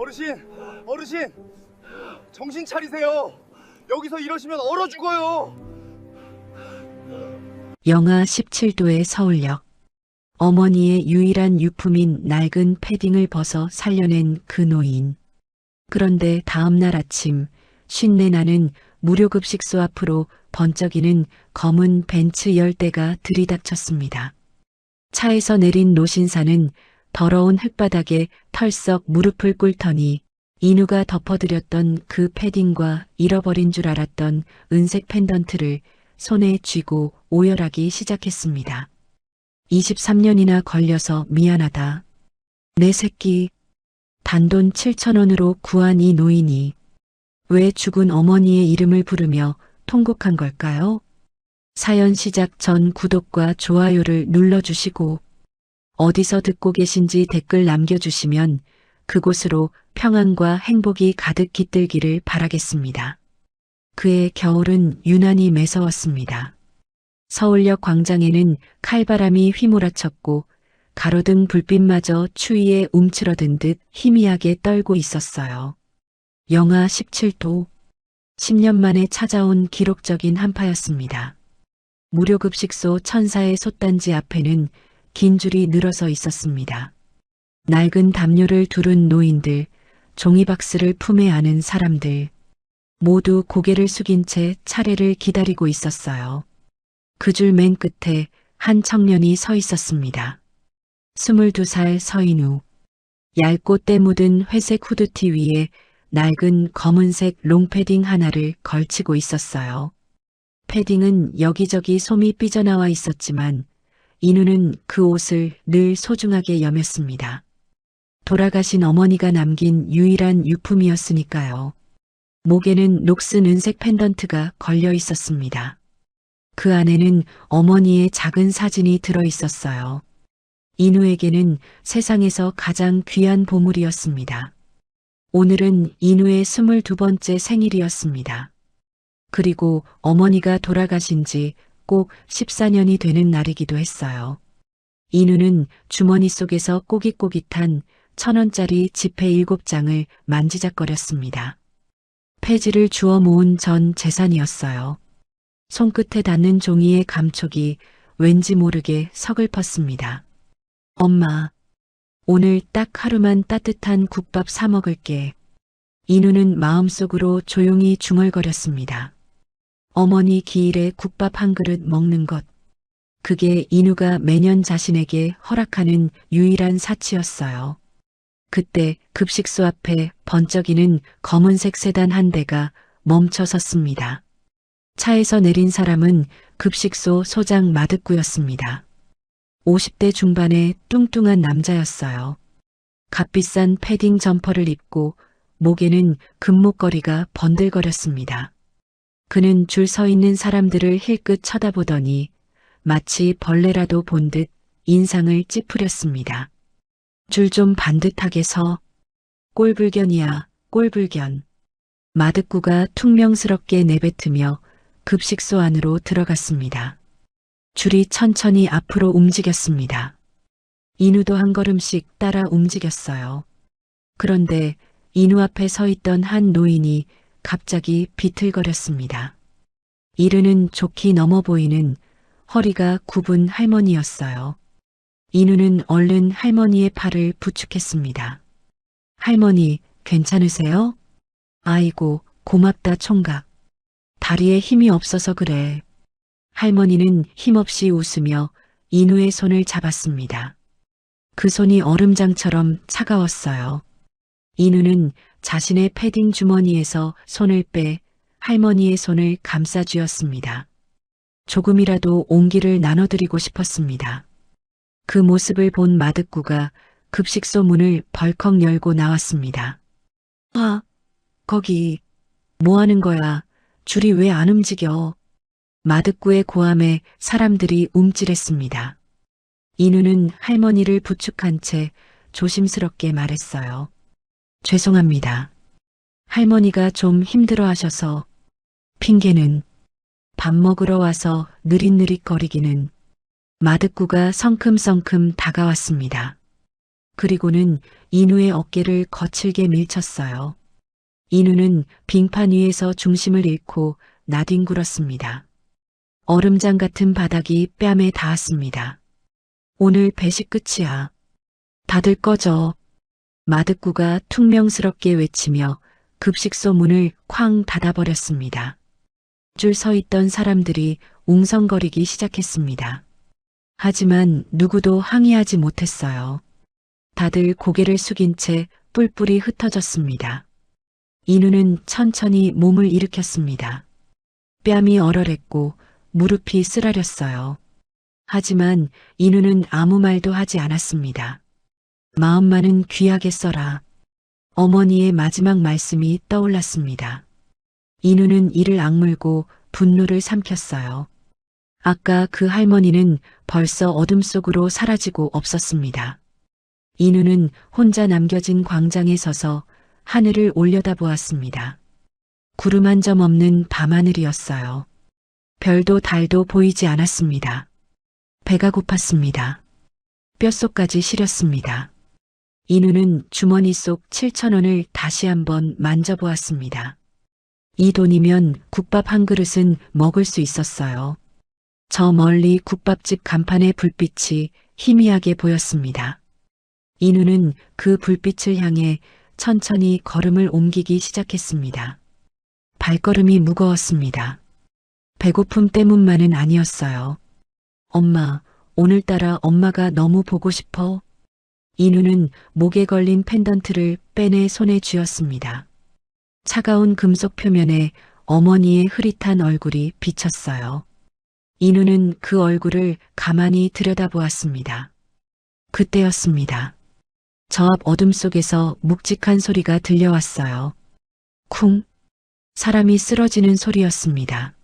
어르신, 어르신, 정신 차리세요. 여기서 이러시면 얼어 죽어요. 영하 17도의 서울역. 어머니의 유일한 유품인 낡은 패딩을 벗어 살려낸 그 노인. 그런데 다음 날 아침 쉰내 나는 무료급식소 앞으로 번쩍이는 검은 벤츠 10대가 들이닥쳤습니다. 차에서 내린 노신사는 더러운 흙바닥에 털썩 무릎을 꿇더니 인우가 덮어드렸던 그 패딩과 잃어버린 줄 알았던 은색 펜던트를 손에 쥐고 오열하기 시작했습니다. 23년이나 걸려서 미안하다. 내 새끼. 단돈 7,000원으로 구한 이 노인이 왜 죽은 어머니의 이름을 부르며 통곡한 걸까요? 사연 시작 전 구독과 좋아요를 눌러주시고 어디서 듣고 계신지 댓글 남겨주시면 그곳으로 평안과 행복이 가득 깃들기를 바라겠습니다. 그의 겨울은 유난히 매서웠습니다. 서울역 광장에는 칼바람이 휘몰아쳤고 가로등 불빛마저 추위에 움츠러든 듯 희미하게 떨고 있었어요. 영하 17도. 10년 만에 찾아온 기록적인 한파였습니다. 무료급식소 천사의 솥단지 앞에는 긴 줄이 늘어서 있었습니다. 낡은 담요를 두른 노인들, 종이박스를 품에 안은 사람들, 모두 고개를 숙인 채 차례를 기다리고 있었어요. 그 줄 맨 끝에 한 청년이 서 있었습니다. 22살 서인우. 얇고 때 묻은 회색 후드티 위에 낡은 검은색 롱패딩 하나를 걸치고 있었어요. 패딩은 여기저기 솜이 삐져나와 있었지만 인우는 그 옷을 늘 소중하게 여몄습니다. 돌아가신 어머니가 남긴 유일한 유품이었으니까요. 목에는 녹슨 은색 펜던트가 걸려 있었습니다. 그 안에는 어머니의 작은 사진이 들어 있었어요. 인우에게는 세상에서 가장 귀한 보물이었습니다. 오늘은 인우의 22번째 생일이었습니다. 그리고 어머니가 돌아가신 지 꼭 14년이 되는 날이기도 했어요. 인우는 주머니 속에서 꼬깃꼬깃한 1,000원짜리 지폐 7장을 만지작거렸습니다. 폐지를 주워 모은 전 재산이었어요. 손끝에 닿는 종이의 감촉이 왠지 모르게 서글펐습니다. 엄마, 오늘 딱 하루만 따뜻한 국밥 사 먹을게. 인우는 마음속으로 조용히 중얼거렸습니다. 어머니 기일에 국밥 한 그릇 먹는 것. 그게 인우가 매년 자신에게 허락하는 유일한 사치였어요. 그때 급식소 앞에 번쩍이는 검은색 세단 한 대가 멈춰 섰습니다. 차에서 내린 사람은 급식소 소장 마득구였습니다. 50대 중반의 뚱뚱한 남자였어요. 값비싼 패딩 점퍼를 입고 목에는 금목걸이가 번들거렸습니다. 그는 줄 서 있는 사람들을 힐끗 쳐다보더니 마치 벌레라도 본 듯 인상을 찌푸렸습니다. 줄 좀 반듯하게 서. 꼴불견이야, 꼴불견. 마득구가 퉁명스럽게 내뱉으며 급식소 안으로 들어갔습니다. 줄이 천천히 앞으로 움직였습니다. 인우도 한 걸음씩 따라 움직였어요. 그런데 인우 앞에 서 있던 한 노인이 갑자기 비틀거렸습니다. 이르는 좋기 넘어 보이는 허리가 굽은 할머니였어요. 인우는 얼른 할머니의 팔을 부축했습니다. 할머니, 괜찮으세요? 아이고, 고맙다 총각. 다리에 힘이 없어서 그래. 할머니는 힘없이 웃으며 인우의 손을 잡았습니다. 그 손이 얼음장처럼 차가웠어요. 인우는 자신의 패딩 주머니에서 손을 빼 할머니의 손을 감싸 쥐었습니다. 조금이라도 온기를 나눠드리고 싶었습니다. 그 모습을 본 마득구가 급식소 문을 벌컥 열고 나왔습니다. 아, 거기, 뭐 하는 거야? 줄이 왜 안 움직여? 마득구의 고함에 사람들이 움찔했습니다. 인우는 할머니를 부축한 채 조심스럽게 말했어요. 죄송합니다. 할머니가 좀 힘들어 하셔서. 핑계는 밥 먹으러 와서 느릿느릿거리기는. 마득구가 성큼성큼 다가왔습니다. 그리고는 인우의 어깨를 거칠게 밀쳤어요. 인우는 빙판 위에서 중심을 잃고 나뒹굴었습니다. 얼음장 같은 바닥이 뺨에 닿았습니다. 오늘 배식 끝이야. 다들 꺼져. 마득구가 퉁명스럽게 외치며 급식소 문을 쾅 닫아버렸습니다. 줄 서 있던 사람들이 웅성거리기 시작했습니다. 하지만 누구도 항의하지 못했어요. 다들 고개를 숙인 채 뿔뿔이 흩어졌습니다. 인우는 천천히 몸을 일으켰습니다. 뺨이 얼얼했고 무릎이 쓰라렸어요. 하지만 인우는 아무 말도 하지 않았습니다. 마음만은 귀하게 써라. 어머니의 마지막 말씀이 떠올랐습니다. 인우는 이를 악물고 분노를 삼켰어요. 아까 그 할머니는 벌써 어둠 속으로 사라지고 없었습니다. 인우는 혼자 남겨진 광장에 서서 하늘을 올려다보았습니다. 구름 한 점 없는 밤하늘이었어요. 별도 달도 보이지 않았습니다. 배가 고팠습니다. 뼛속까지 시렸습니다. 인우는 주머니 속 7,000원을 다시 한번 만져보았습니다. 이 돈이면 국밥 한 그릇은 먹을 수 있었어요. 저 멀리 국밥집 간판의 불빛이 희미하게 보였습니다. 인우는 그 불빛을 향해 천천히 걸음을 옮기기 시작했습니다. 발걸음이 무거웠습니다. 배고픔 때문만은 아니었어요. 엄마, 오늘따라 엄마가 너무 보고 싶어. 인우는 목에 걸린 펜던트를 빼내 손에 쥐었습니다. 차가운 금속 표면에 어머니의 흐릿한 얼굴이 비쳤어요. 인우는 그 얼굴을 가만히 들여다보았습니다. 그때였습니다. 저 앞 어둠 속에서 묵직한 소리가 들려왔어요. 쿵! 사람이 쓰러지는 소리였습니다.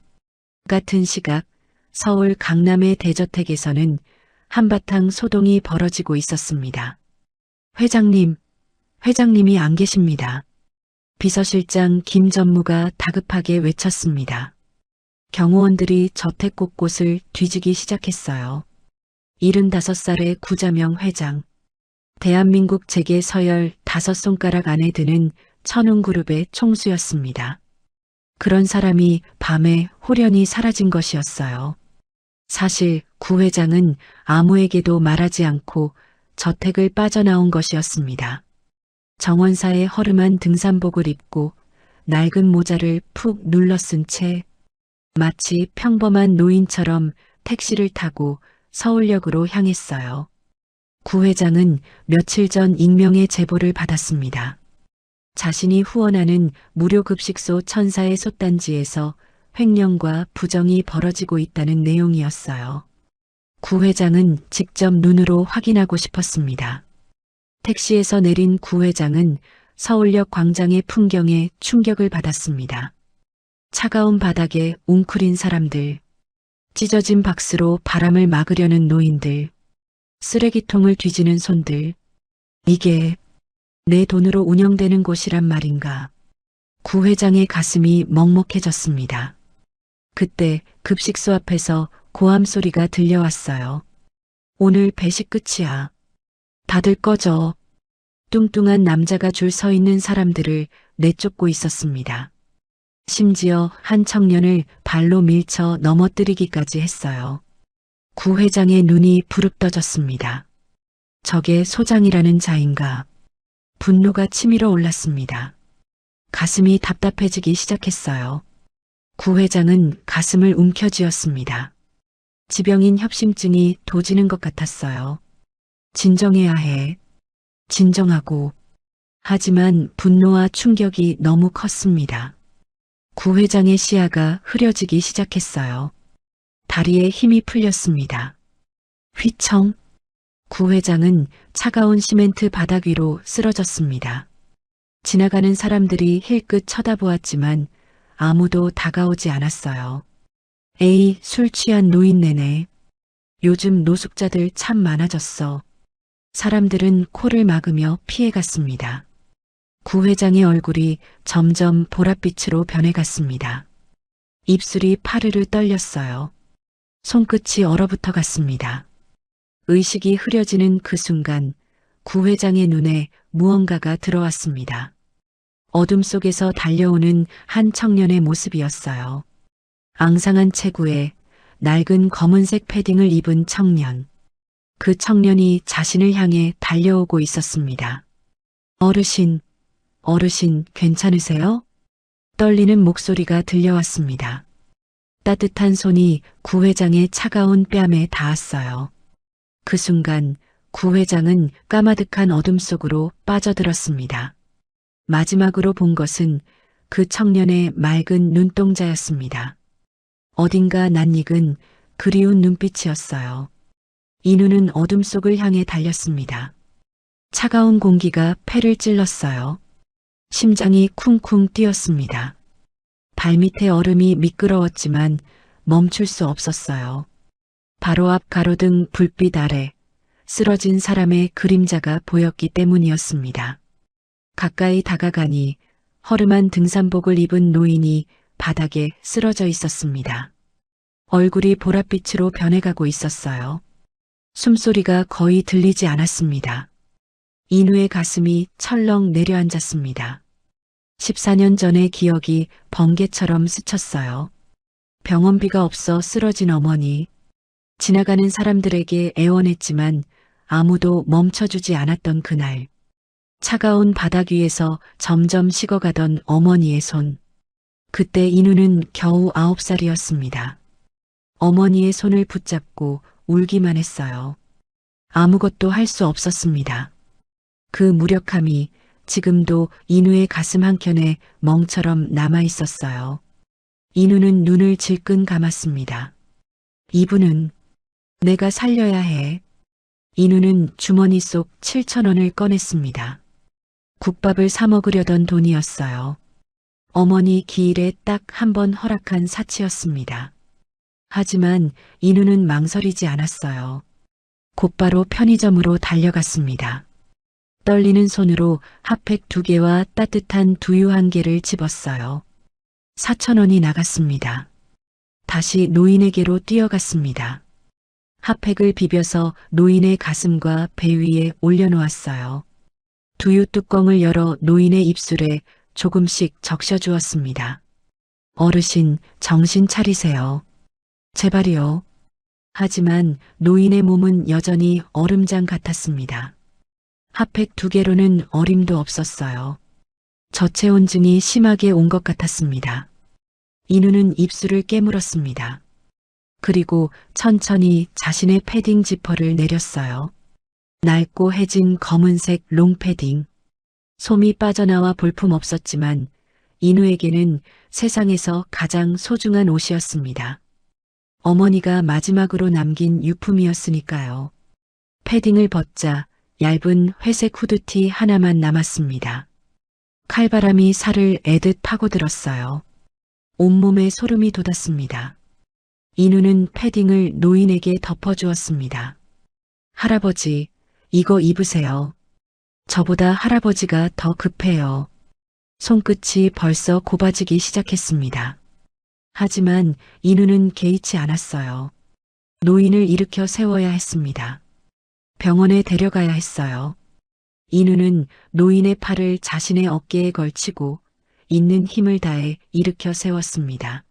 같은 시각 서울 강남의 대저택에서는 한바탕 소동이 벌어지고 있었습니다. 회장님이 안 계십니다. 비서실장 김 전무가 다급하게 외쳤습니다. 경호원들이 저택 곳곳을 뒤지기 시작했어요. 75살의 구자명 회장, 대한민국 재계 서열 5손가락 안에 드는 천웅그룹의 총수였습니다. 그런 사람이 밤에 홀연히 사라진 것이었어요. 사실 구 회장은 아무에게도 말하지 않고 저택을 빠져나온 것이었습니다. 정원사의 허름한 등산복을 입고 낡은 모자를 푹 눌러 쓴 채 마치 평범한 노인처럼 택시를 타고 서울역으로 향했어요. 구 회장은 며칠 전 익명의 제보를 받았습니다. 자신이 후원하는 무료급식소 천사의 솥단지에서 횡령과 부정이 벌어지고 있다는 내용이었어요. 구 회장은 직접 눈으로 확인하고 싶었습니다. 택시에서 내린 구 회장은 서울역 광장의 풍경에 충격을 받았습니다. 차가운 바닥에 웅크린 사람들, 찢어진 박스로 바람을 막으려는 노인들, 쓰레기통을 뒤지는 손들. 이게 내 돈으로 운영되는 곳이란 말인가. 구 회장의 가슴이 먹먹해졌습니다. 그때 급식소 앞에서 고함 소리가 들려왔어요. 오늘 배식 끝이야. 다들 꺼져. 뚱뚱한 남자가 줄 서 있는 사람들을 내쫓고 있었습니다. 심지어 한 청년을 발로 밀쳐 넘어뜨리기까지 했어요. 구 회장의 눈이 부릅떠졌습니다. 저게 소장이라는 자인가. 분노가 치밀어 올랐습니다. 가슴이 답답해지기 시작했어요. 구 회장은 가슴을 움켜쥐었습니다. 지병인 협심증이 도지는 것 같았어요. 진정해야 해. 진정하고. 하지만 분노와 충격이 너무 컸습니다. 구 회장의 시야가 흐려지기 시작했어요. 다리에 힘이 풀렸습니다. 휘청. 구 회장은 차가운 시멘트 바닥 위로 쓰러졌습니다. 지나가는 사람들이 힐끗 쳐다보았지만 아무도 다가오지 않았어요. 에이, 술 취한 노인네네. 요즘 노숙자들 참 많아졌어. 사람들은 코를 막으며 피해갔습니다. 구 회장의 얼굴이 점점 보랏빛으로 변해갔습니다. 입술이 파르르 떨렸어요. 손끝이 얼어붙어 갔습니다. 의식이 흐려지는 그 순간 구 회장의 눈에 무언가가 들어왔습니다. 어둠 속에서 달려오는 한 청년의 모습이었어요. 앙상한 체구에 낡은 검은색 패딩을 입은 청년. 그 청년이 자신을 향해 달려오고 있었습니다. 어르신, 어르신, 괜찮으세요? 떨리는 목소리가 들려왔습니다. 따뜻한 손이 구 회장의 차가운 뺨에 닿았어요. 그 순간 구 회장은 까마득한 어둠 속으로 빠져들었습니다. 마지막으로 본 것은 그 청년의 맑은 눈동자였습니다. 어딘가 낯익은 그리운 눈빛이었어요. 이 눈은 어둠 속을 향해 달렸습니다. 차가운 공기가 폐를 찔렀어요. 심장이 쿵쿵 뛰었습니다. 발밑에 얼음이 미끄러웠지만 멈출 수 없었어요. 바로 앞 가로등 불빛 아래 쓰러진 사람의 그림자가 보였기 때문이었습니다. 가까이 다가가니 허름한 등산복을 입은 노인이 바닥에 쓰러져 있었습니다. 얼굴이 보랏빛으로 변해가고 있었어요. 숨소리가 거의 들리지 않았습니다. 인우의 가슴이 철렁 내려앉았습니다. 14년 전의 기억이 번개처럼 스쳤어요. 병원비가 없어 쓰러진 어머니. 지나가는 사람들에게 애원했지만 아무도 멈춰주지 않았던 그날. 차가운 바닥 위에서 점점 식어가던 어머니의 손. 그때 인우는 겨우 9살이었습니다. 어머니의 손을 붙잡고 울기만 했어요. 아무것도 할 수 없었습니다. 그 무력함이 지금도 인우의 가슴 한켠에 멍처럼 남아 있었어요. 인우는 눈을 질끈 감았습니다. 이분은 내가 살려야 해. 인우는 주머니 속 7,000원을 꺼냈습니다. 국밥을 사 먹으려던 돈이었어요. 어머니 기일에 딱 한 번 허락한 사치였습니다. 하지만 인우는 망설이지 않았어요. 곧바로 편의점으로 달려갔습니다. 떨리는 손으로 핫팩 2개와 따뜻한 두유 1개를 집었어요. 4,000원이 나갔습니다. 다시 노인에게로 뛰어갔습니다. 핫팩을 비벼서 노인의 가슴과 배 위에 올려놓았어요. 두유 뚜껑을 열어 노인의 입술에 조금씩 적셔주었습니다. 어르신, 정신 차리세요. 제발이요. 하지만 노인의 몸은 여전히 얼음장 같았습니다. 핫팩 2개로는 어림도 없었어요. 저체온증이 심하게 온 것 같았습니다. 인우는 입술을 깨물었습니다. 그리고 천천히 자신의 패딩 지퍼를 내렸어요. 낡고 해진 검은색 롱패딩. 솜이 빠져나와 볼품 없었지만 인우에게는 세상에서 가장 소중한 옷이었습니다. 어머니가 마지막으로 남긴 유품이었으니까요. 패딩을 벗자 얇은 회색 후드티 하나만 남았습니다. 칼바람이 살을 애듯 파고들었어요. 온몸에 소름이 돋았습니다. 인우는 패딩을 노인에게 덮어주었습니다. 할아버지, 이거 입으세요. 저보다 할아버지가 더 급해요. 손끝이 벌써 곱아지기 시작했습니다. 하지만 인우는 개의치 않았어요. 노인을 일으켜 세워야 했습니다. 병원에 데려가야 했어요. 인우는 노인의 팔을 자신의 어깨에 걸치고 있는 힘을 다해 일으켜 세웠습니다.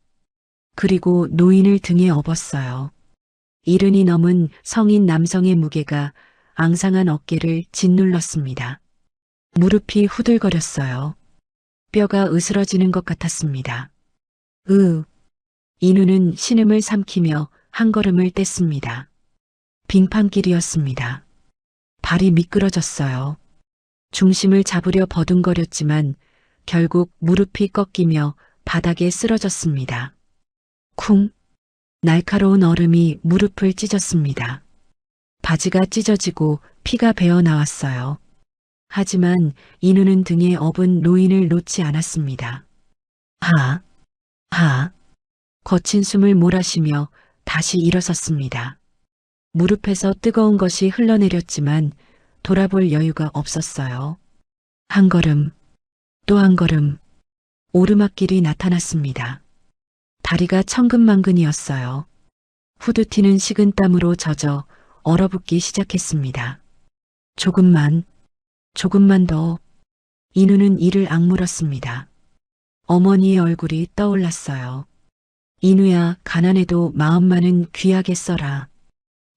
그리고 노인을 등에 업었어요. 70이 넘은 성인 남성의 무게가 앙상한 어깨를 짓눌렀습니다. 무릎이 후들거렸어요. 뼈가 으스러지는 것 같았습니다. 인우는 신음을 삼키며 한 걸음을 뗐습니다. 빙판길이었습니다. 발이 미끄러졌어요. 중심을 잡으려 버둥거렸지만 결국 무릎이 꺾이며 바닥에 쓰러졌습니다. 쿵! 날카로운 얼음이 무릎을 찢었습니다. 바지가 찢어지고 피가 배어 나왔어요. 하지만 인우는 등에 업은 노인을 놓지 않았습니다. 거친 숨을 몰아쉬며 다시 일어섰습니다. 무릎에서 뜨거운 것이 흘러내렸지만 돌아볼 여유가 없었어요. 한 걸음, 또 한 걸음, 오르막길이 나타났습니다. 다리가 천근만근이었어요. 후드티는 식은 땀으로 젖어 얼어붙기 시작했습니다. 조금만 더. 인우는 이를 악물었습니다. 어머니의 얼굴이 떠올랐어요. 인우야, 가난해도 마음만은 귀하게 써라.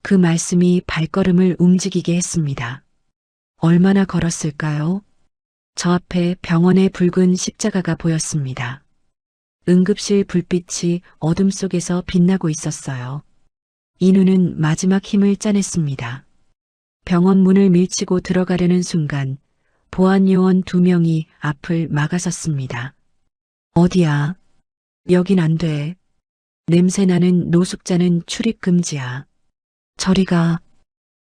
그 말씀이 발걸음을 움직이게 했습니다. 얼마나 걸었을까요? 저 앞에 병원의 붉은 십자가가 보였습니다. 응급실 불빛이 어둠 속에서 빛나고 있었어요. 인우는 마지막 힘을 짜냈습니다. 병원 문을 밀치고 들어가려는 순간 보안요원 2명이 앞을 막아섰습니다. 어디야? 여긴 안 돼. 냄새나는 노숙자는 출입 금지야. 저리 가.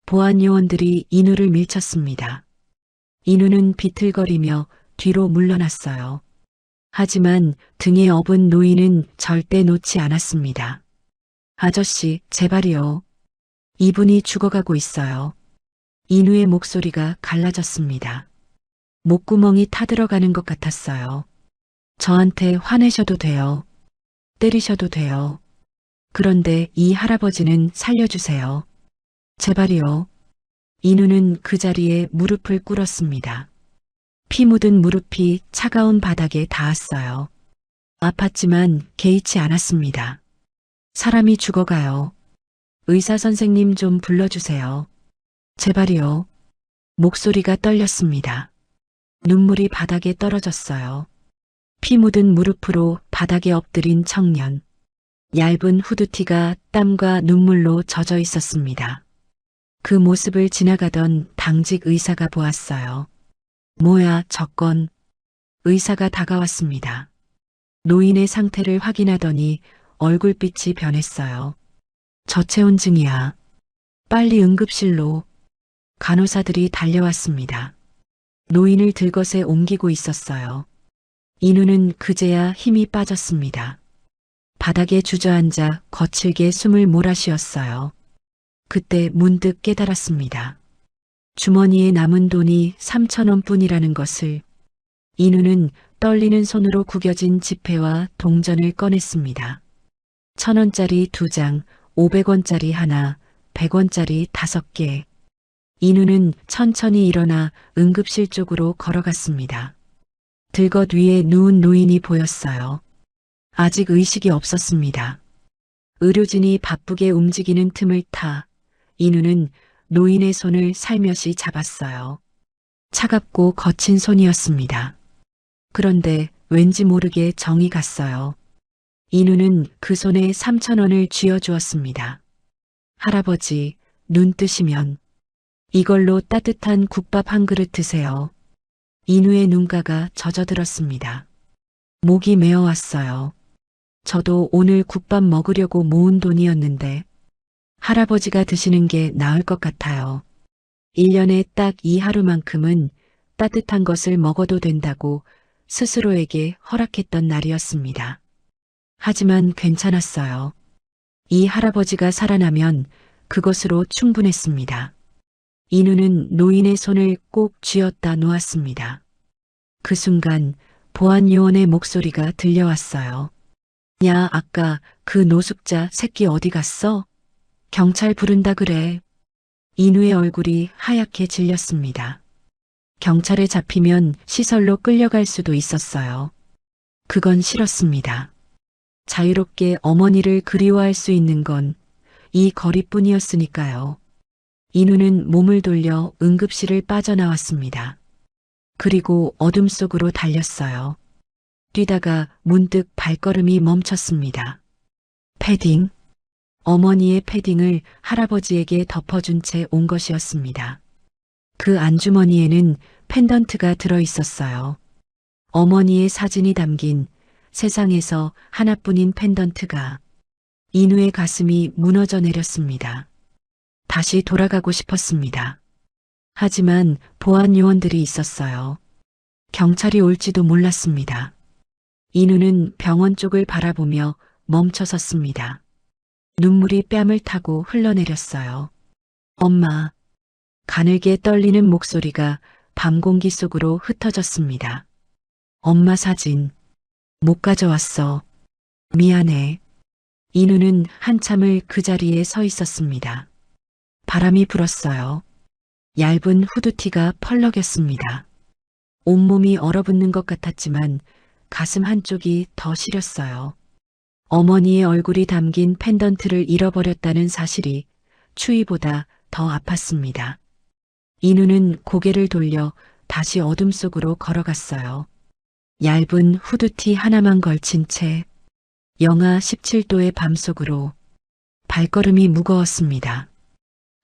보안요원들이 인우를 밀쳤습니다. 인우는 비틀거리며 뒤로 물러났어요. 하지만 등에 업은 노인은 절대 놓지 않았습니다. 아저씨, 제발이요. 이분이 죽어가고 있어요. 인우의 목소리가 갈라졌습니다. 목구멍이 타들어가는 것 같았어요. 저한테 화내셔도 돼요. 때리셔도 돼요. 그런데 이 할아버지는 살려주세요. 제발이요. 인우는 그 자리에 무릎을 꿇었습니다. 피 묻은 무릎이 차가운 바닥에 닿았어요. 아팠지만 개의치 않았습니다. 사람이 죽어가요. 의사 선생님 좀 불러주세요. 제발이요. 목소리가 떨렸습니다. 눈물이 바닥에 떨어졌어요. 피 묻은 무릎으로 바닥에 엎드린 청년. 얇은 후드티가 땀과 눈물로 젖어 있었습니다. 그 모습을 지나가던 당직 의사가 보았어요. 뭐야, 저건. 의사가 다가왔습니다. 노인의 상태를 확인하더니 얼굴빛이 변했어요. 저체온증이야. 빨리 응급실로. 간호사들이 달려왔습니다. 노인을 들것에 옮기고 있었어요. 인우는 그제야 힘이 빠졌습니다. 바닥에 주저앉아 거칠게 숨을 몰아쉬었어요. 그때 문득 깨달았습니다. 주머니에 남은 돈이 3,000원 뿐이라는 것을. 인우는 떨리는 손으로 구겨진 지폐와 동전을 꺼냈습니다. 1,000원짜리 2장, 500원짜리 하나, 100원짜리 5개. 인우는 천천히 일어나 응급실 쪽으로 걸어갔습니다. 들것 위에 누운 노인이 보였어요. 아직 의식이 없었습니다. 의료진이 바쁘게 움직이는 틈을 타 인우는 노인의 손을 살며시 잡았어요. 차갑고 거친 손이었습니다. 그런데 왠지 모르게 정이 갔어요. 인우는 그 손에 3,000원을 쥐어주었습니다. 할아버지, 눈 뜨시면 이걸로 따뜻한 국밥 한 그릇 드세요. 인우의 눈가가 젖어들었습니다. 목이 메어왔어요. 저도 오늘 국밥 먹으려고 모은 돈이었는데 할아버지가 드시는 게 나을 것 같아요. 1년에 딱 이 하루만큼은 따뜻한 것을 먹어도 된다고 스스로에게 허락했던 날이었습니다. 하지만 괜찮았어요. 이 할아버지가 살아나면 그것으로 충분했습니다. 인우는 노인의 손을 꼭 쥐었다 놓았습니다. 그 순간 보안요원의 목소리가 들려왔어요. 야, 아까 그 노숙자 새끼 어디 갔어? 경찰 부른다 그래. 인우의 얼굴이 하얗게 질렸습니다. 경찰에 잡히면 시설로 끌려갈 수도 있었어요. 그건 싫었습니다. 자유롭게 어머니를 그리워할 수 있는 건 이 거리뿐이었으니까요. 인우는 몸을 돌려 응급실을 빠져나왔습니다. 그리고 어둠 속으로 달렸어요. 뛰다가 문득 발걸음이 멈췄습니다. 패딩. 어머니의 패딩을 할아버지에게 덮어준 채 온 것이었습니다. 그 안주머니에는 펜던트가 들어있었어요. 어머니의 사진이 담긴 세상에서 하나뿐인 펜던트가. 인우의 가슴이 무너져 내렸습니다. 다시 돌아가고 싶었습니다. 하지만 보안 요원들이 있었어요. 경찰이 올지도 몰랐습니다. 인우는 병원 쪽을 바라보며 멈춰 섰습니다. 눈물이 뺨을 타고 흘러내렸어요. 엄마. 가늘게 떨리는 목소리가 밤 공기 속으로 흩어졌습니다. 엄마 사진. 못 가져왔어. 미안해. 인우는 한참을 그 자리에 서 있었습니다. 바람이 불었어요. 얇은 후드티가 펄럭였습니다. 온몸이 얼어붙는 것 같았지만 가슴 한쪽이 더 시렸어요. 어머니의 얼굴이 담긴 펜던트를 잃어버렸다는 사실이 추위보다 더 아팠습니다. 인우는 고개를 돌려 다시 어둠 속으로 걸어갔어요. 얇은 후드티 하나만 걸친 채 영하 17도의 밤속으로 발걸음이 무거웠습니다.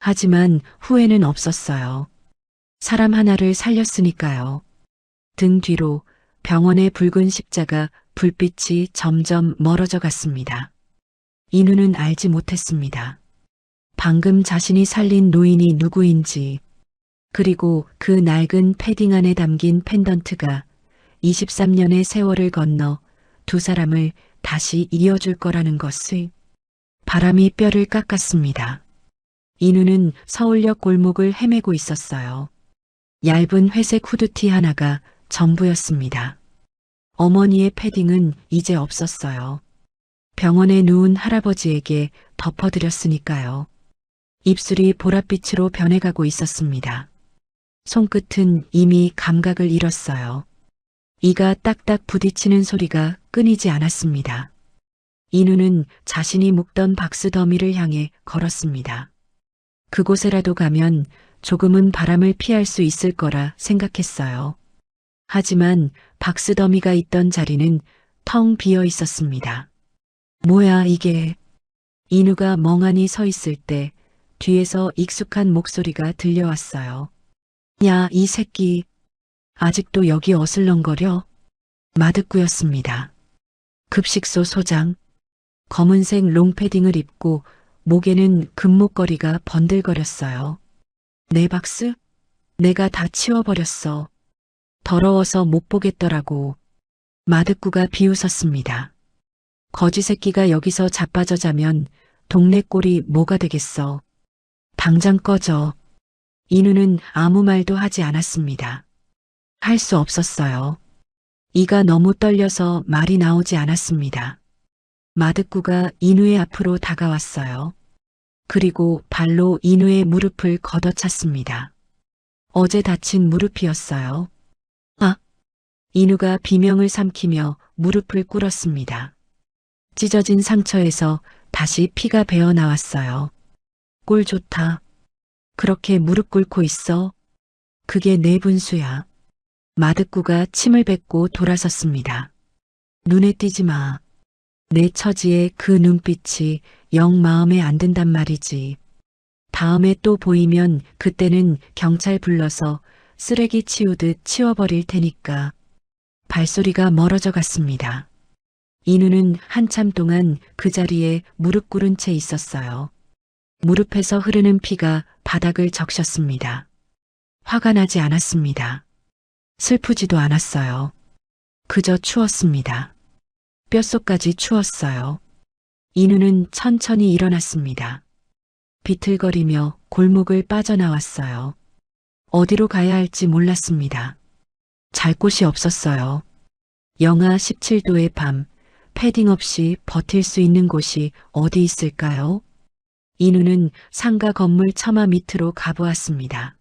하지만 후회는 없었어요. 사람 하나를 살렸으니까요. 등 뒤로 병원의 붉은 십자가 불빛이 점점 멀어져 갔습니다. 인우는 알지 못했습니다. 방금 자신이 살린 노인이 누구인지, 그리고 그 낡은 패딩 안에 담긴 펜던트가 23년의 세월을 건너 두 사람을 다시 이어줄 거라는 것을. 바람이 뼈를 깎았습니다. 인우는 서울역 골목을 헤매고 있었어요. 얇은 회색 후드티 하나가 전부였습니다. 어머니의 패딩은 이제 없었어요. 병원에 누운 할아버지에게 덮어드렸으니까요. 입술이 보랏빛으로 변해가고 있었습니다. 손끝은 이미 감각을 잃었어요. 이가 딱딱 부딪히는 소리가 끊이지 않았습니다. 인우는 자신이 묵던 박스 더미를 향해 걸었습니다. 그곳에라도 가면 조금은 바람을 피할 수 있을 거라 생각했어요. 하지만 박스 더미가 있던 자리는 텅 비어 있었습니다. 뭐야 이게? 인우가 멍하니 서 있을 때 뒤에서 익숙한 목소리가 들려왔어요. 야, 이 새끼. 아직도 여기 어슬렁거려? 마득구였습니다. 급식소 소장. 검은색 롱패딩을 입고 목에는 금목걸이가 번들거렸어요. 내 박스? 내가 다 치워버렸어. 더러워서 못 보겠더라고. 마득구가 비웃었습니다. 거지 새끼가 여기서 자빠져 자면 동네 꼴이 뭐가 되겠어. 당장 꺼져. 인우는 아무 말도 하지 않았습니다. 할 수 없었어요. 이가 너무 떨려서 말이 나오지 않았습니다. 마득구가 인우의 앞으로 다가왔어요. 그리고 발로 인우의 무릎을 걷어찼습니다. 어제 다친 무릎이었어요. 아! 인우가 비명을 삼키며 무릎을 꿇었습니다. 찢어진 상처에서 다시 피가 배어 나왔어요. 꼴 좋다. 그렇게 무릎 꿇고 있어. 그게 내 분수야. 마득구가 침을 뱉고 돌아섰습니다. 눈에 띄지 마. 내 처지에 그 눈빛이 영 마음에 안 든단 말이지. 다음에 또 보이면 그때는 경찰 불러서 쓰레기 치우듯 치워버릴 테니까. 발소리가 멀어져 갔습니다. 인우는 한참 동안 그 자리에 무릎 꿇은 채 있었어요. 무릎에서 흐르는 피가 바닥을 적셨습니다. 화가 나지 않았습니다. 슬프지도 않았어요. 그저 추웠습니다. 뼛속까지 추웠어요. 인우는 천천히 일어났습니다. 비틀거리며 골목을 빠져나왔어요. 어디로 가야 할지 몰랐습니다. 잘 곳이 없었어요. 영하 17도의 밤, 패딩 없이 버틸 수 있는 곳이 어디 있을까요? 인우는 상가 건물 처마 밑으로 가보았습니다.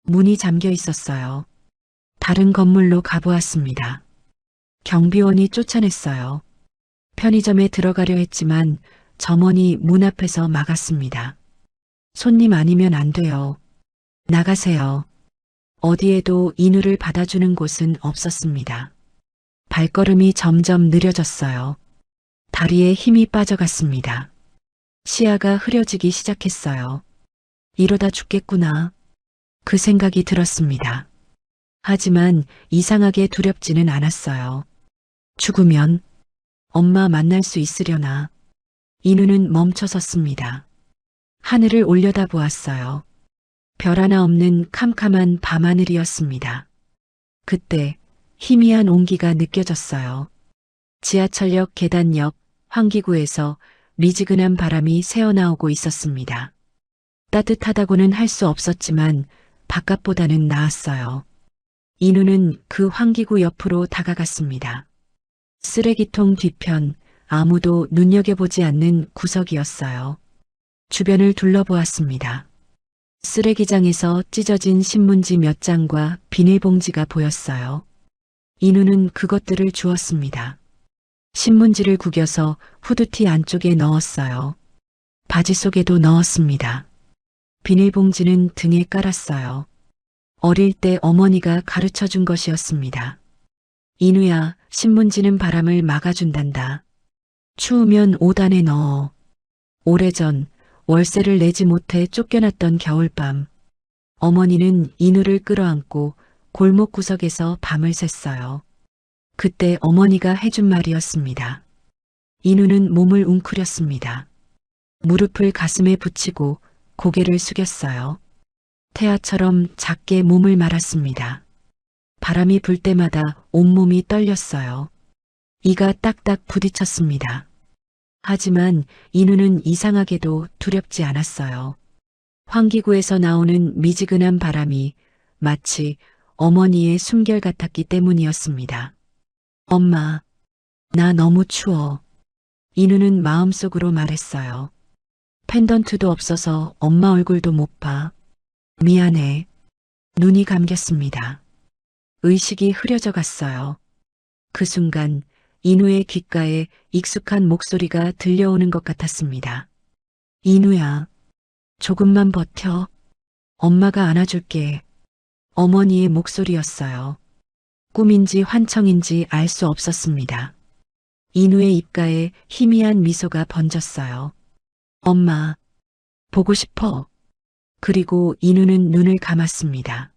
문이 잠겨 있었어요. 다른 건물로 가보았습니다. 경비원이 쫓아냈어요. 편의점에 들어가려 했지만 점원이 문 앞에서 막았습니다. 손님 아니면 안 돼요. 나가세요. 어디에도 인우를 받아주는 곳은 없었습니다. 발걸음이 점점 느려졌어요. 다리에 힘이 빠져갔습니다. 시야가 흐려지기 시작했어요. 이러다 죽겠구나. 그 생각이 들었습니다. 하지만 이상하게 두렵지는 않았어요. 죽으면 엄마 만날 수 있으려나. 인우는 멈춰섰습니다. 하늘을 올려다보았어요. 별 하나 없는 캄캄한 밤하늘이었습니다. 그때 희미한 온기가 느껴졌어요. 지하철역 계단 옆 환기구에서 미지근한 바람이 새어나오고 있었습니다. 따뜻하다고는 할 수 없었지만 바깥보다는 나았어요. 인우는 그 환기구 옆으로 다가갔습니다. 쓰레기통 뒤편 아무도 눈여겨보지 않는 구석이었어요. 주변을 둘러보았습니다. 쓰레기장에서 찢어진 신문지 몇 장과 비닐봉지가 보였어요. 인우는 그것들을 주었습니다. 신문지를 구겨서 후드티 안쪽에 넣었어요. 바지 속에도 넣었습니다. 비닐봉지는 등에 깔았어요. 어릴 때 어머니가 가르쳐 준 것이었습니다. 인우야, 신문지는 바람을 막아준단다. 추우면 옷 안에 넣어. 오래전 월세를 내지 못해 쫓겨났던 겨울밤, 어머니는 인우를 끌어안고 골목 구석에서 밤을 샜어요. 그때 어머니가 해준 말이었습니다. 인우는 몸을 웅크렸습니다. 무릎을 가슴에 붙이고 고개를 숙였어요. 태아처럼 작게 몸을 말았습니다. 바람이 불 때마다 온몸이 떨렸어요. 이가 딱딱 부딪혔습니다. 하지만 인우는 이상하게도 두렵지 않았어요. 환기구에서 나오는 미지근한 바람이 마치 어머니의 숨결 같았기 때문이었습니다. 엄마, 나 너무 추워. 인우는 마음속으로 말했어요. 펜던트도 없어서 엄마 얼굴도 못 봐. 미안해. 눈이 감겼습니다. 의식이 흐려져 갔어요. 그 순간 인우의 귓가에 익숙한 목소리가 들려오는 것 같았습니다. 인우야, 조금만 버텨. 엄마가 안아줄게. 어머니의 목소리였어요. 꿈인지 환청인지 알 수 없었습니다. 인우의 입가에 희미한 미소가 번졌어요. 엄마, 보고 싶어. 그리고 인우는 눈을 감았습니다.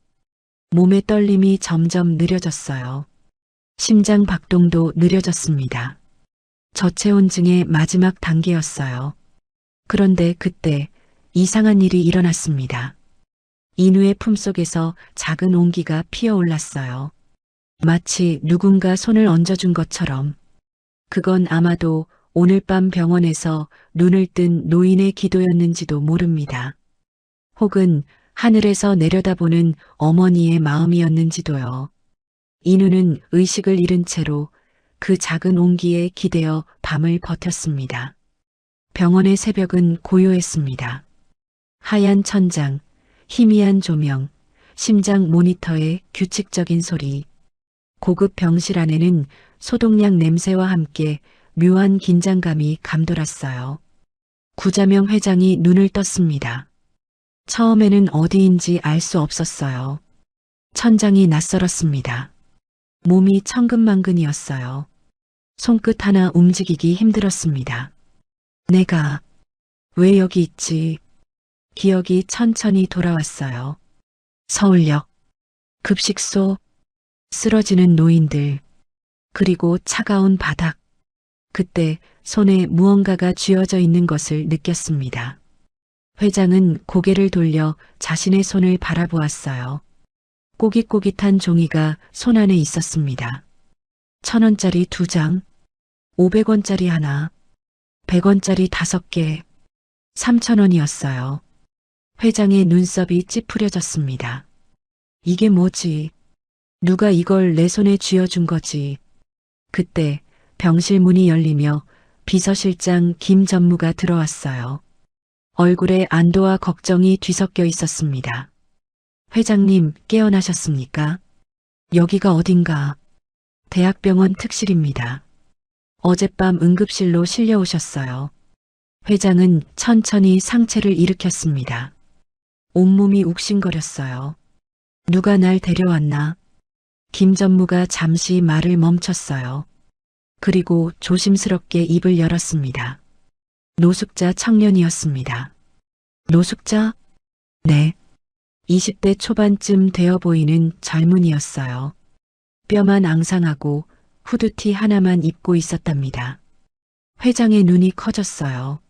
몸의 떨림이 점점 느려졌어요. 심장 박동도 느려졌습니다. 저체온증의 마지막 단계였어요. 그런데 그때 이상한 일이 일어났습니다. 인우의 품속에서 작은 온기가 피어올랐어요. 마치 누군가 손을 얹어준 것처럼. 그건 아마도 오늘 밤 병원에서 눈을 뜬 노인의 기도였는지도 모릅니다. 혹은 하늘에서 내려다보는 어머니의 마음이었는지도요. 인우는 의식을 잃은 채로 그 작은 온기에 기대어 밤을 버텼습니다. 병원의 새벽은 고요했습니다. 하얀 천장, 희미한 조명, 심장 모니터의 규칙적인 소리, 고급 병실 안에는 소독약 냄새와 함께 묘한 긴장감이 감돌았어요. 구자명 회장이 눈을 떴습니다. 처음에는 어디인지 알 수 없었어요. 천장이 낯설었습니다. 몸이 천근만근이었어요. 손끝 하나 움직이기 힘들었습니다. 내가 왜 여기 있지? 기억이 천천히 돌아왔어요. 서울역, 급식소, 쓰러지는 노인들, 그리고 차가운 바닥. 그때 손에 무언가가 쥐어져 있는 것을 느꼈습니다. 회장은 고개를 돌려 자신의 손을 바라보았어요. 꼬깃꼬깃한 종이가 손 안에 있었습니다. 1,000원짜리 2장, 500원짜리 하나, 100원짜리 5개, 3,000원이었어요. 회장의 눈썹이 찌푸려졌습니다. 이게 뭐지? 누가 이걸 내 손에 쥐어준 거지? 그때 병실 문이 열리며 비서실장 김 전무가 들어왔어요. 얼굴에 안도와 걱정이 뒤섞여 있었습니다. 회장님, 깨어나셨습니까? 여기가 어딘가? 대학병원 특실입니다. 어젯밤 응급실로 실려오셨어요. 회장은 천천히 상체를 일으켰습니다. 온몸이 욱신거렸어요. 누가 날 데려왔나? 김 전무가 잠시 말을 멈췄어요. 그리고 조심스럽게 입을 열었습니다. 노숙자 청년이었습니다. 노숙자? 네. 20대 초반쯤 되어 보이는 젊은이였어요. 뼈만 앙상하고 후드티 하나만 입고 있었답니다. 회장의 눈이 커졌어요.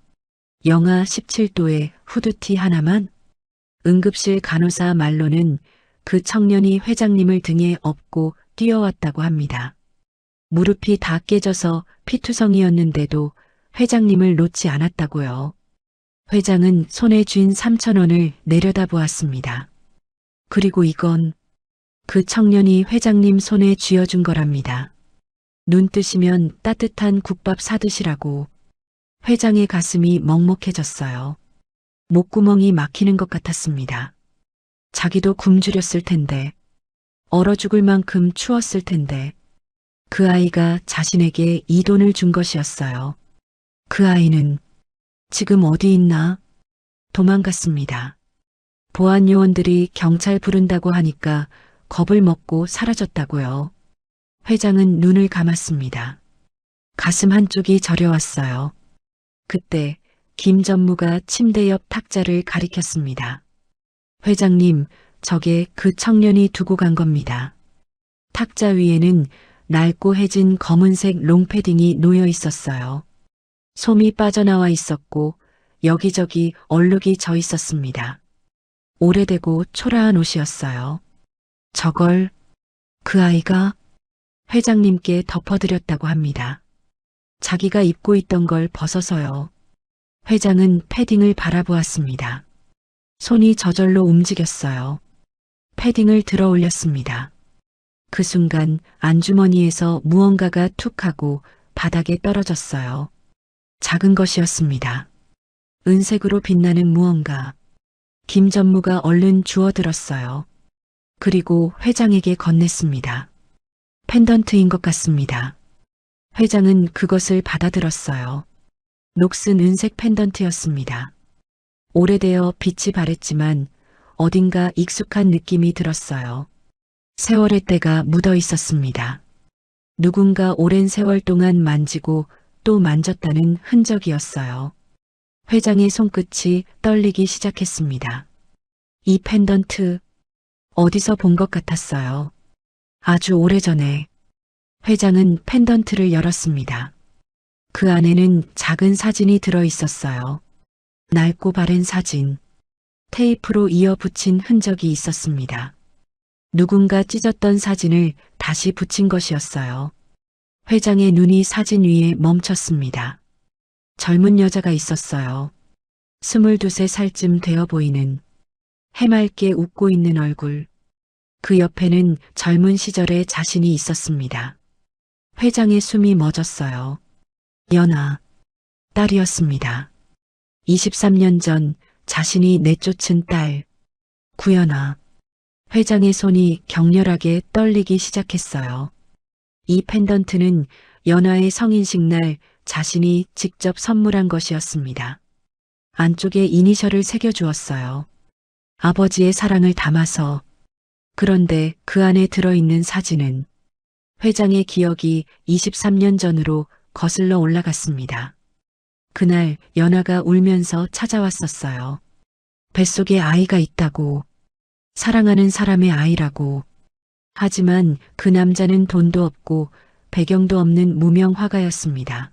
영하 17도에 후드티 하나만? 응급실 간호사 말로는 그 청년이 회장님을 등에 업고 뛰어왔다고 합니다. 무릎이 다 깨져서 피투성이었는데도 회장님을 놓지 않았다고요. 회장은 손에 쥔 3,000원을 내려다보았습니다. 그리고 이건 그 청년이 회장님 손에 쥐어준 거랍니다. 눈 뜨시면 따뜻한 국밥 사드시라고. 회장의 가슴이 먹먹해졌어요. 목구멍이 막히는 것 같았습니다. 자기도 굶주렸을 텐데, 얼어 죽을 만큼 추웠을 텐데, 그 아이가 자신에게 이 돈을 준 것이었어요. 그 아이는 지금 어디 있나? 도망갔습니다. 보안 요원들이 경찰 부른다고 하니까 겁을 먹고 사라졌다고요. 회장은 눈을 감았습니다. 가슴 한쪽이 저려왔어요. 그때 김 전무가 침대 옆 탁자를 가리켰습니다. 회장님, 저게 그 청년이 두고 간 겁니다. 탁자 위에는 낡고 해진 검은색 롱패딩이 놓여 있었어요. 솜이 빠져나와 있었고 여기저기 얼룩이 져 있었습니다. 오래되고 초라한 옷이었어요. 저걸 그 아이가 회장님께 덮어드렸다고 합니다. 자기가 입고 있던 걸 벗어서요. 회장은 패딩을 바라보았습니다. 손이 저절로 움직였어요. 패딩을 들어 올렸습니다. 그 순간 안주머니에서 무언가가 툭 하고 바닥에 떨어졌어요. 작은 것이었습니다. 은색으로 빛나는 무언가. 김 전무가 얼른 주워들었어요. 그리고 회장에게 건넸습니다. 펜던트인 것 같습니다. 회장은 그것을 받아들었어요. 녹슨 은색 펜던트였습니다. 오래되어 빛이 바랬지만 어딘가 익숙한 느낌이 들었어요. 세월의 때가 묻어 있었습니다. 누군가 오랜 세월 동안 만지고 또 만졌다는 흔적이었어요. 회장의 손끝이 떨리기 시작했습니다. 이 펜던트 어디서 본 것 같았어요. 아주 오래전에. 회장은 펜던트를 열었습니다. 그 안에는 작은 사진이 들어 있었어요. 낡고 바랜 사진. 테이프로 이어 붙인 흔적이 있었습니다. 누군가 찢었던 사진을 다시 붙인 것이었어요. 회장의 눈이 사진 위에 멈췄습니다. 젊은 여자가 있었어요. 22살쯤 되어 보이는 해맑게 웃고 있는 얼굴. 그 옆에는 젊은 시절의 자신이 있었습니다. 회장의 숨이 멎었어요. 연아, 딸이었습니다. 23년 전 자신이 내쫓은 딸, 구연아. 회장의 손이 격렬하게 떨리기 시작했어요. 이 펜던트는 연아의 성인식 날 자신이 직접 선물한 것이었습니다. 안쪽에 이니셜을 새겨주었어요. 아버지의 사랑을 담아서. 그런데 그 안에 들어있는 사진은 회장의 기억이 23년 전으로 거슬러 올라갔습니다. 그날 연아가 울면서 찾아왔었어요. 뱃속에 아이가 있다고. 사랑하는 사람의 아이라고. 하지만 그 남자는 돈도 없고 배경도 없는 무명 화가였습니다.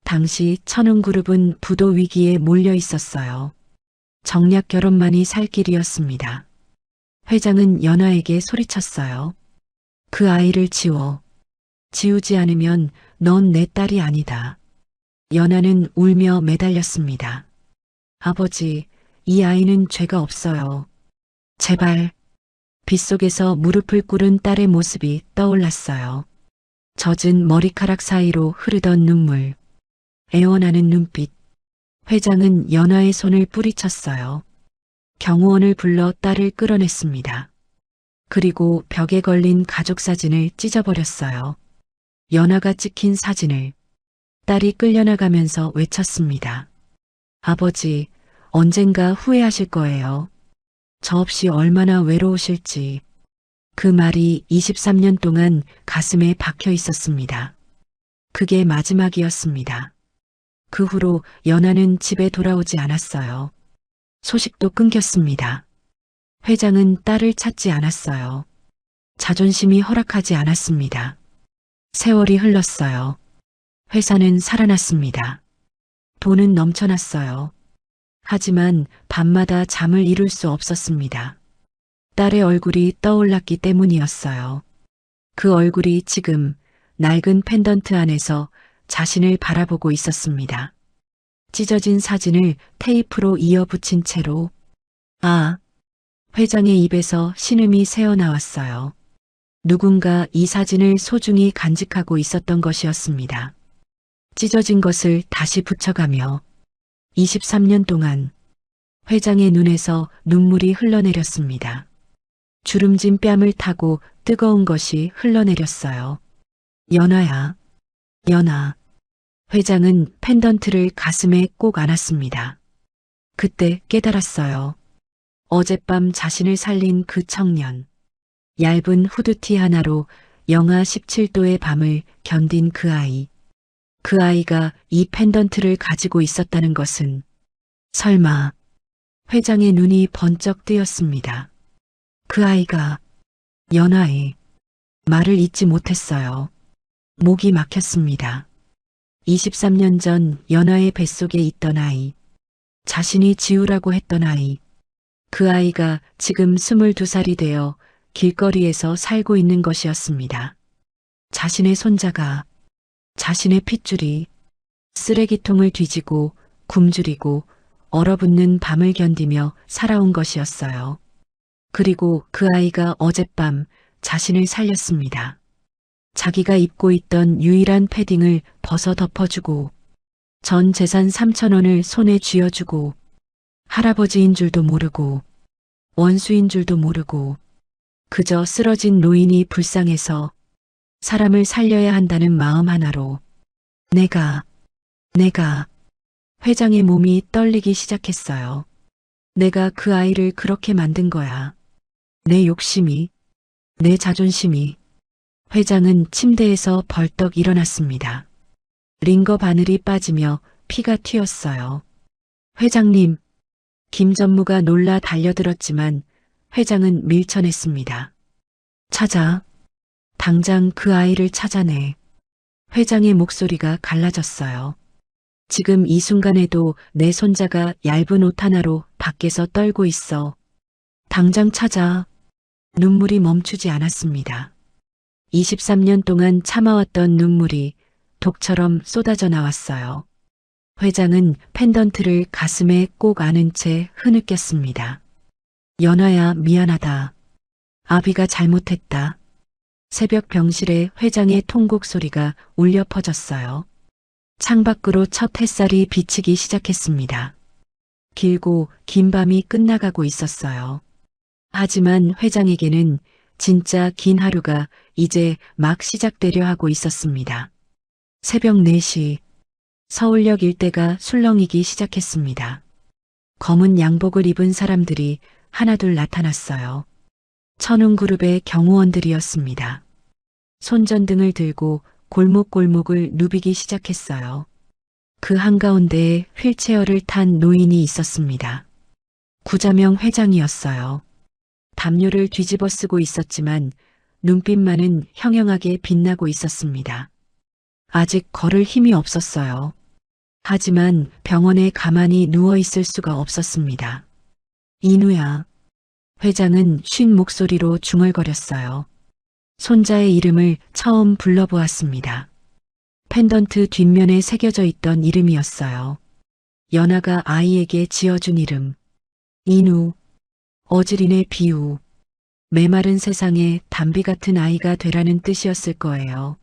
당시 천운그룹은 부도 위기에 몰려 있었어요. 정략 결혼만이 살 길이었습니다. 회장은 연아에게 소리쳤어요. 그 아이를 지워. 지우지 않으면 넌 내 딸이 아니다. 연아는 울며 매달렸습니다. 아버지, 이 아이는 죄가 없어요. 제발. 빗속에서 무릎을 꿇은 딸의 모습이 떠올랐어요. 젖은 머리카락 사이로 흐르던 눈물. 애원하는 눈빛. 회장은 연아의 손을 뿌리쳤어요. 경호원을 불러 딸을 끌어냈습니다. 그리고 벽에 걸린 가족 사진을 찢어버렸어요. 연아가 찍힌 사진을. 딸이 끌려나가면서 외쳤습니다. 아버지, 언젠가 후회하실 거예요. 저 없이 얼마나 외로우실지. 그 말이 23년 동안 가슴에 박혀 있었습니다. 그게 마지막이었습니다. 그 후로 연아는 집에 돌아오지 않았어요. 소식도 끊겼습니다. 회장은 딸을 찾지 않았어요. 자존심이 허락하지 않았습니다. 세월이 흘렀어요. 회사는 살아났습니다. 돈은 넘쳐났어요. 하지만 밤마다 잠을 이룰 수 없었습니다. 딸의 얼굴이 떠올랐기 때문이었어요. 그 얼굴이 지금 낡은 펜던트 안에서 자신을 바라보고 있었습니다. 찢어진 사진을 테이프로 이어 붙인 채로. 아, 회장의 입에서 신음이 새어나왔어요. 누군가 이 사진을 소중히 간직하고 있었던 것이었습니다. 찢어진 것을 다시 붙여가며 23년 동안 회장의 눈에서 눈물이 흘러내렸습니다. 주름진 뺨을 타고 뜨거운 것이 흘러내렸어요. 연아야, 연아. 회장은 펜던트를 가슴에 꼭 안았습니다. 그때 깨달았어요. 어젯밤 자신을 살린 그 청년. 얇은 후드티 하나로 영하 17도의 밤을 견딘 그 아이. 그 아이가 이 펜던트를 가지고 있었다는 것은 설마. 회장의 눈이 번쩍 뜨였습니다. 그 아이가 연아의 말을 잇지 못했어요. 목이 막혔습니다. 23년 전 연아의 뱃속에 있던 아이. 자신이 지우라고 했던 아이. 그 아이가 지금 22살이 되어 길거리에서 살고 있는 것이었습니다. 자신의 손자가 자신의 핏줄이 쓰레기통을 뒤지고 굶주리고 얼어붙는 밤을 견디며 살아온 것이었어요. 그리고 그 아이가 어젯밤 자신을 살렸습니다. 자기가 입고 있던 유일한 패딩을 벗어 덮어주고 전 재산 3,000원을 손에 쥐어주고 할아버지인 줄도 모르고 원수인 줄도 모르고 그저 쓰러진 노인이 불쌍해서 사람을 살려야 한다는 마음 하나로 내가 회장의 몸이 떨리기 시작했어요. 내가 그 아이를 그렇게 만든 거야. 내 욕심이, 내 자존심이. 회장은 침대에서 벌떡 일어났습니다. 링거 바늘이 빠지며 피가 튀었어요. 회장님, 김 전무가 놀라 달려들었지만 회장은 밀쳐냈습니다. 찾아. 당장 그 아이를 찾아내. 회장의 목소리가 갈라졌어요. 지금 이 순간에도 내 손자가 얇은 옷 하나로 밖에서 떨고 있어. 당장 찾아. 눈물이 멈추지 않았습니다. 23년 동안 참아왔던 눈물이 독처럼 쏟아져 나왔어요. 회장은 펜던트를 가슴에 꼭 안은 채 흐느꼈습니다. 연아야, 미안하다. 아비가 잘못했다. 새벽 병실에 회장의 통곡 소리가 울려 퍼졌어요. 창밖으로 첫 햇살이 비치기 시작했습니다. 길고 긴 밤이 끝나가고 있었어요. 하지만 회장에게는 진짜 긴 하루가 이제 막 시작되려 하고 있었습니다. 새벽 4시, 서울역 일대가 술렁이기 시작했습니다. 검은 양복을 입은 사람들이 하나둘 나타났어요. 천운그룹의 경호원들이었습니다. 손전등을 들고 골목골목을 누비기 시작했어요. 그 한가운데에 휠체어를 탄 노인이 있었습니다. 구자명 회장이었어요. 담요를 뒤집어 쓰고 있었지만 눈빛만은 형형하게 빛나고 있었습니다. 아직 걸을 힘이 없었어요. 하지만 병원에 가만히 누워 있을 수가 없었습니다. 인우야. 회장은 쉰 목소리로 중얼거렸어요. 손자의 이름을 처음 불러보았습니다. 펜던트 뒷면에 새겨져 있던 이름이었어요. 연아가 아이에게 지어준 이름. 인우. 어지린의 비우. 메마른 세상에 담비 같은 아이가 되라는 뜻이었을 거예요.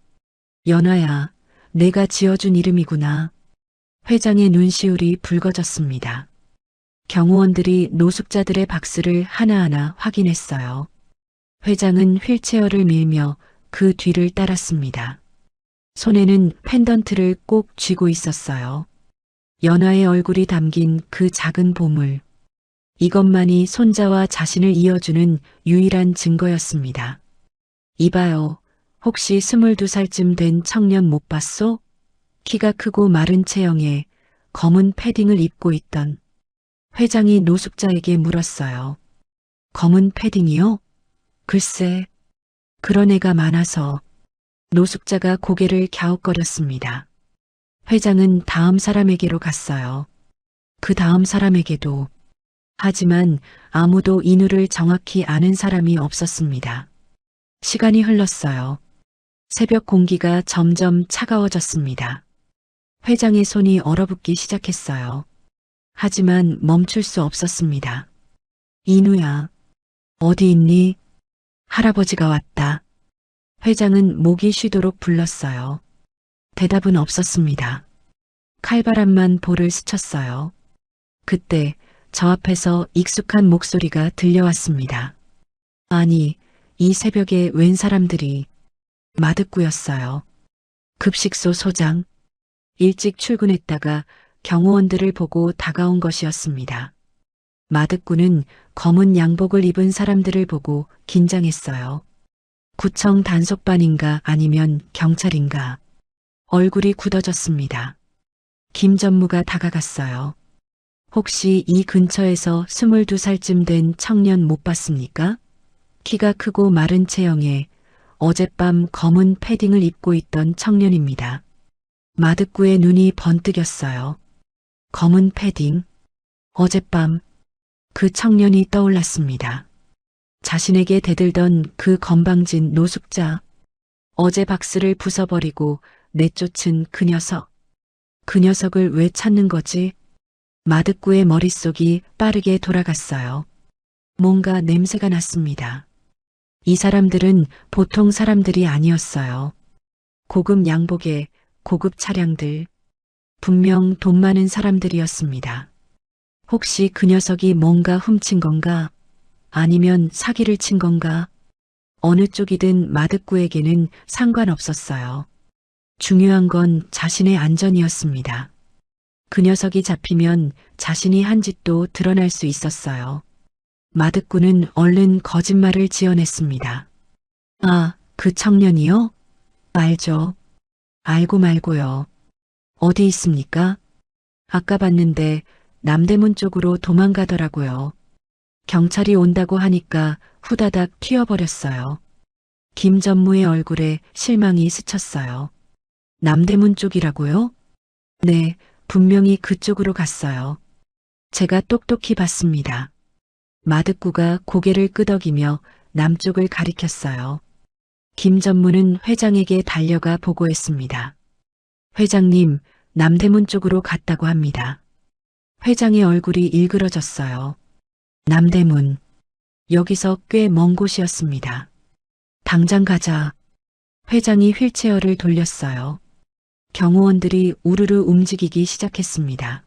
연아야, 내가 지어준 이름이구나. 회장의 눈시울이 붉어졌습니다. 경호원들이 노숙자들의 박스를 하나하나 확인했어요. 회장은 휠체어를 밀며 그 뒤를 따랐습니다. 손에는 펜던트를 꼭 쥐고 있었어요. 연아의 얼굴이 담긴 그 작은 보물. 이것만이 손자와 자신을 이어주는 유일한 증거였습니다. 이봐요. 혹시 22살쯤 된 청년 못 봤소? 키가 크고 마른 체형에 검은 패딩을 입고 있던. 회장이 노숙자에게 물었어요. 검은 패딩이요? 글쎄, 그런 애가 많아서. 노숙자가 고개를 갸웃거렸습니다. 회장은 다음 사람에게로 갔어요. 그 다음 사람에게도. 하지만 아무도 인우를 정확히 아는 사람이 없었습니다. 시간이 흘렀어요. 새벽 공기가 점점 차가워졌습니다. 회장의 손이 얼어붙기 시작했어요. 하지만 멈출 수 없었습니다. 인우야, 어디 있니? 할아버지가 왔다. 회장은 목이 쉬도록 불렀어요. 대답은 없었습니다. 칼바람만 볼을 스쳤어요. 그때 저 앞에서 익숙한 목소리가 들려왔습니다. 아니, 이 새벽에 웬 사람들이. 마득구였어요. 급식소 소장. 일찍 출근했다가 경호원들을 보고 다가온 것이었습니다. 마득구는 검은 양복을 입은 사람들을 보고 긴장했어요. 구청 단속반인가 아니면 경찰인가. 얼굴이 굳어졌습니다. 김 전무가 다가갔어요. 혹시 이 근처에서 22살쯤 된 청년 못 봤습니까? 키가 크고 마른 체형에 어젯밤 검은 패딩을 입고 있던 청년입니다. 마득구의 눈이 번뜩였어요. 검은 패딩. 어젯밤 그 청년이 떠올랐습니다. 자신에게 대들던 그 건방진 노숙자. 어제 박스를 부숴버리고 내쫓은 그 녀석. 그 녀석을 왜 찾는 거지? 마득구의 머릿속이 빠르게 돌아갔어요. 뭔가 냄새가 났습니다. 이 사람들은 보통 사람들이 아니었어요. 고급 양복에 고급 차량들. 분명 돈 많은 사람들이었습니다. 혹시 그 녀석이 뭔가 훔친 건가? 아니면 사기를 친 건가? 어느 쪽이든 마득구에게는 상관없었어요. 중요한 건 자신의 안전이었습니다. 그 녀석이 잡히면 자신이 한 짓도 드러날 수 있었어요. 마득구는 얼른 거짓말을 지어냈습니다. 아, 그 청년이요? 알죠. 알고 말고요. 어디 있습니까? 아까 봤는데 남대문 쪽으로 도망가더라고요. 경찰이 온다고 하니까 후다닥 튀어버렸어요. 김 전무의 얼굴에 실망이 스쳤어요. 남대문 쪽이라고요? 네, 분명히 그쪽으로 갔어요. 제가 똑똑히 봤습니다. 마득구가 고개를 끄덕이며 남쪽을 가리켰어요. 김 전무는 회장에게 달려가 보고했습니다. 회장님, 남대문 쪽으로 갔다고 합니다. 회장의 얼굴이 일그러졌어요. 남대문. 여기서 꽤 먼 곳이었습니다. 당장 가자. 회장이 휠체어를 돌렸어요. 경호원들이 우르르 움직이기 시작했습니다.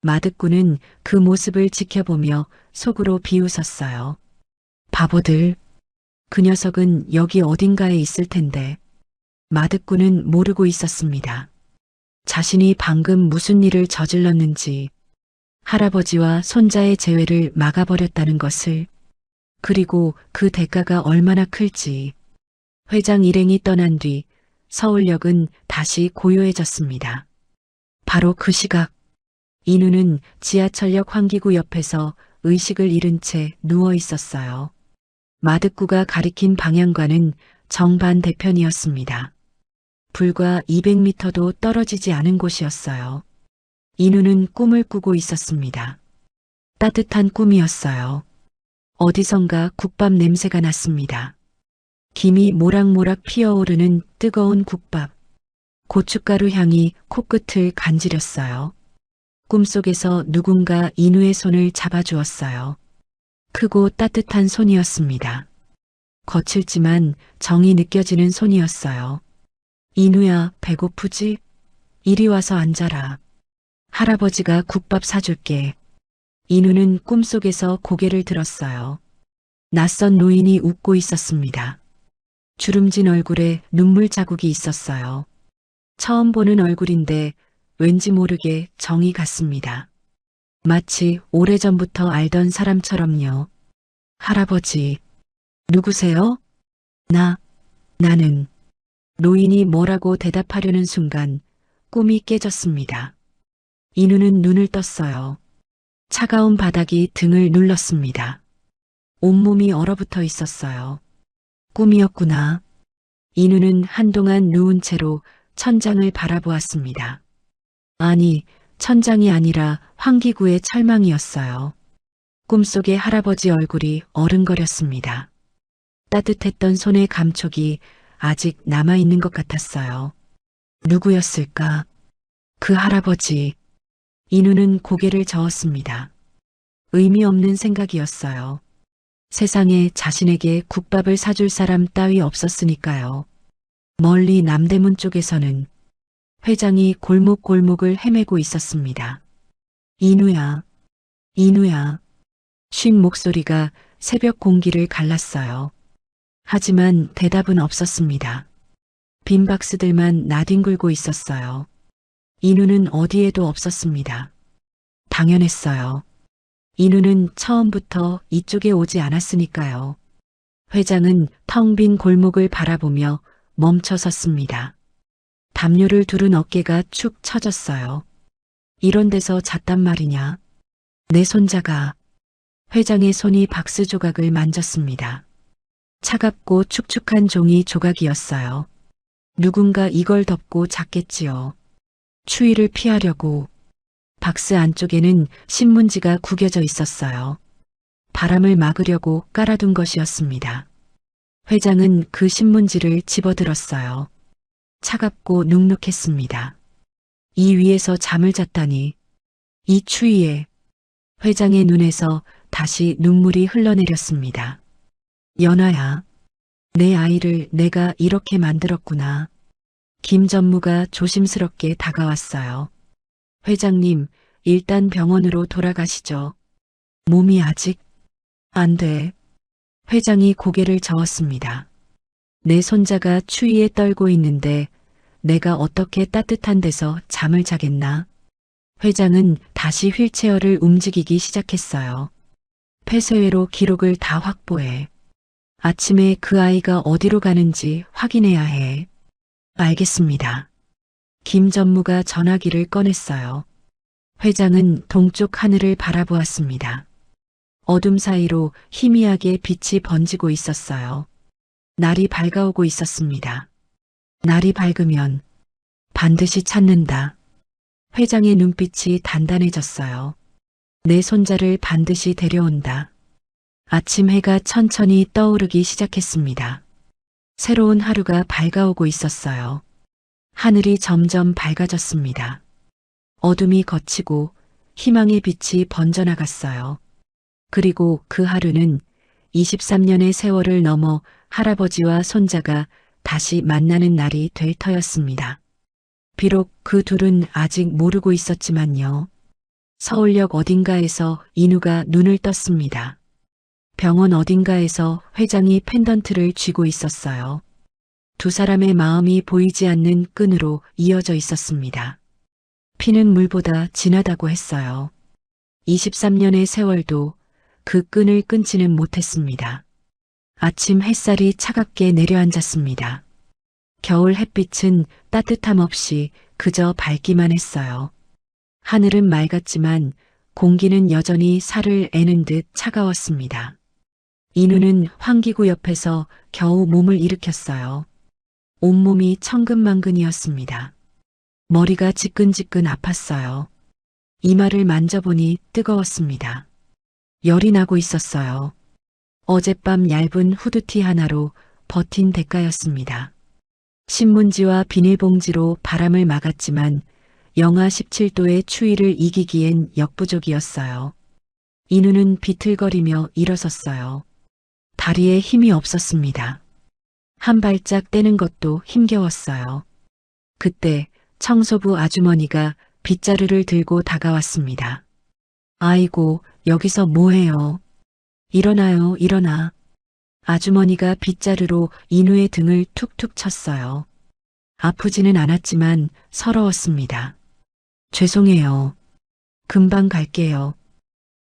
마득구는 그 모습을 지켜보며 속으로 비웃었어요. 바보들. 그 녀석은 여기 어딘가에 있을 텐데. 마득구는 모르고 있었습니다. 자신이 방금 무슨 일을 저질렀는지, 할아버지와 손자의 재회를 막아버렸다는 것을, 그리고 그 대가가 얼마나 클지. 회장 일행이 떠난 뒤 서울역은 다시 고요해졌습니다. 바로 그 시각, 인우는 지하철역 환기구 옆에서 의식을 잃은 채 누워 있었어요. 마득구가 가리킨 방향과는 정반대편이었습니다. 불과 200m도 떨어지지 않은 곳이었어요. 인우는 꿈을 꾸고 있었습니다. 따뜻한 꿈이었어요. 어디선가 국밥 냄새가 났습니다. 김이 모락모락 피어오르는 뜨거운 국밥. 고춧가루 향이 코끝을 간지렸어요. 꿈속에서 누군가 인우의 손을 잡아주었어요. 크고 따뜻한 손이었습니다. 거칠지만 정이 느껴지는 손이었어요. 인우야, 배고프지? 이리 와서 앉아라. 할아버지가 국밥 사줄게. 인우는 꿈속에서 고개를 들었어요. 낯선 노인이 웃고 있었습니다. 주름진 얼굴에 눈물 자국이 있었어요. 처음 보는 얼굴인데 왠지 모르게 정이 갔습니다. 마치 오래전부터 알던 사람처럼요. 할아버지, 누구세요? 나는. 노인이 뭐라고 대답하려는 순간 꿈이 깨졌습니다. 인우는 눈을 떴어요. 차가운 바닥이 등을 눌렀습니다. 온몸이 얼어붙어 있었어요. 꿈이었구나. 인우는 한동안 누운 채로 천장을 바라보았습니다. 아니, 천장이 아니라 환기구의 철망이었어요. 꿈속의 할아버지 얼굴이 어른거렸습니다. 따뜻했던 손의 감촉이 아직 남아있는 것 같았어요. 누구였을까? 그 할아버지. 인우는 고개를 저었습니다. 의미 없는 생각이었어요. 세상에 자신에게 국밥을 사줄 사람 따위 없었으니까요. 멀리 남대문 쪽에서는 회장이 골목골목을 헤매고 있었습니다. 인우야. 인우야. 쉰 목소리가 새벽 공기를 갈랐어요. 하지만 대답은 없었습니다. 빈 박스들만 나뒹굴고 있었어요. 인우는 어디에도 없었습니다. 당연했어요. 인우는 처음부터 이쪽에 오지 않았으니까요. 회장은 텅 빈 골목을 바라보며 멈춰 섰습니다. 담요를 두른 어깨가 축 처졌어요. 이런 데서 잤단 말이냐? 내 손자가. 회장의 손이 박스 조각을 만졌습니다. 차갑고 축축한 종이 조각이었어요. 누군가 이걸 덮고 잤겠지요. 추위를 피하려고. 박스 안쪽에는 신문지가 구겨져 있었어요. 바람을 막으려고 깔아둔 것이었습니다. 회장은 그 신문지를 집어들었어요. 차갑고 눅눅했습니다. 이 위에서 잠을 잤다니. 이 추위에. 회장의 눈에서 다시 눈물이 흘러내렸습니다. 연아야, 내 아이를 내가 이렇게 만들었구나. 김 전무가 조심스럽게 다가왔어요. 회장님, 일단 병원으로 돌아가시죠. 몸이 아직 안 돼. 회장이 고개를 저었습니다. 내 손자가 추위에 떨고 있는데 내가 어떻게 따뜻한 데서 잠을 자겠나? 회장은 다시 휠체어를 움직이기 시작했어요. 폐쇄회로 기록을 다 확보해. 아침에 그 아이가 어디로 가는지 확인해야 해. 알겠습니다. 김 전무가 전화기를 꺼냈어요. 회장은 동쪽 하늘을 바라보았습니다. 어둠 사이로 희미하게 빛이 번지고 있었어요. 날이 밝아오고 있었습니다. 날이 밝으면 반드시 찾는다. 회장의 눈빛이 단단해졌어요. 내 손자를 반드시 데려온다. 아침 해가 천천히 떠오르기 시작했습니다. 새로운 하루가 밝아오고 있었어요. 하늘이 점점 밝아졌습니다. 어둠이 걷히고 희망의 빛이 번져나갔어요. 그리고 그 하루는 23년의 세월을 넘어 할아버지와 손자가 다시 만나는 날이 될 터였습니다. 비록 그 둘은 아직 모르고 있었지만요. 서울역 어딘가에서 인우가 눈을 떴습니다. 병원 어딘가에서 회장이 펜던트를 쥐고 있었어요. 두 사람의 마음이 보이지 않는 끈으로 이어져 있었습니다. 피는 물보다 진하다고 했어요. 23년의 세월도 그 끈을 끊지는 못했습니다. 아침 햇살이 차갑게 내려앉았습니다. 겨울 햇빛은 따뜻함 없이 그저 밝기만 했어요. 하늘은 맑았지만 공기는 여전히 살을 애는 듯 차가웠습니다. 인우는 환기구 옆에서 겨우 몸을 일으켰어요. 온몸이 천근만근이었습니다. 머리가 지끈지끈 아팠어요. 이마를 만져보니 뜨거웠습니다. 열이 나고 있었어요. 어젯밤 얇은 후드티 하나로 버틴 대가였습니다. 신문지와 비닐봉지로 바람을 막았지만 영하 17도의 추위를 이기기엔 역부족이었어요. 인우는 비틀거리며 일어섰어요. 다리에 힘이 없었습니다. 한 발짝 떼는 것도 힘겨웠어요. 그때 청소부 아주머니가 빗자루를 들고 다가왔습니다. 아이고, 여기서 뭐해요? 일어나요, 일어나. 아주머니가 빗자루로 인우의 등을 툭툭 쳤어요. 아프지는 않았지만 서러웠습니다. 죄송해요. 금방 갈게요.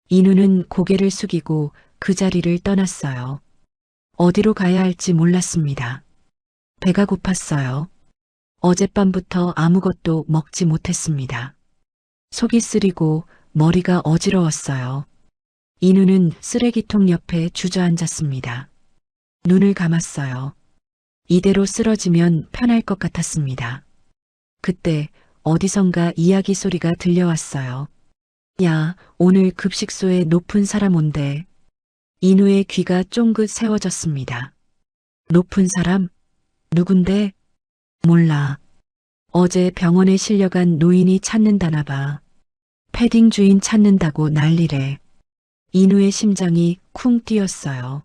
인우는 고개를 숙이고 그 자리를 떠났어요. 어디로 가야 할지 몰랐습니다. 배가 고팠어요. 어젯밤부터 아무것도 먹지 못했습니다. 속이 쓰리고 머리가 어지러웠어요. 인우는 쓰레기통 옆에 주저앉았습니다. 눈을 감았어요. 이대로 쓰러지면 편할 것 같았습니다. 그때 어디선가 이야기 소리가 들려왔어요. 야, 오늘 급식소에 높은 사람 온대. 인우의 귀가 쫑긋 세워졌습니다. 높은 사람? 누군데? 몰라. 어제 병원에 실려간 노인이 찾는다나 봐. 패딩 주인 찾는다고 난리래. 인우의 심장이 쿵 뛰었어요.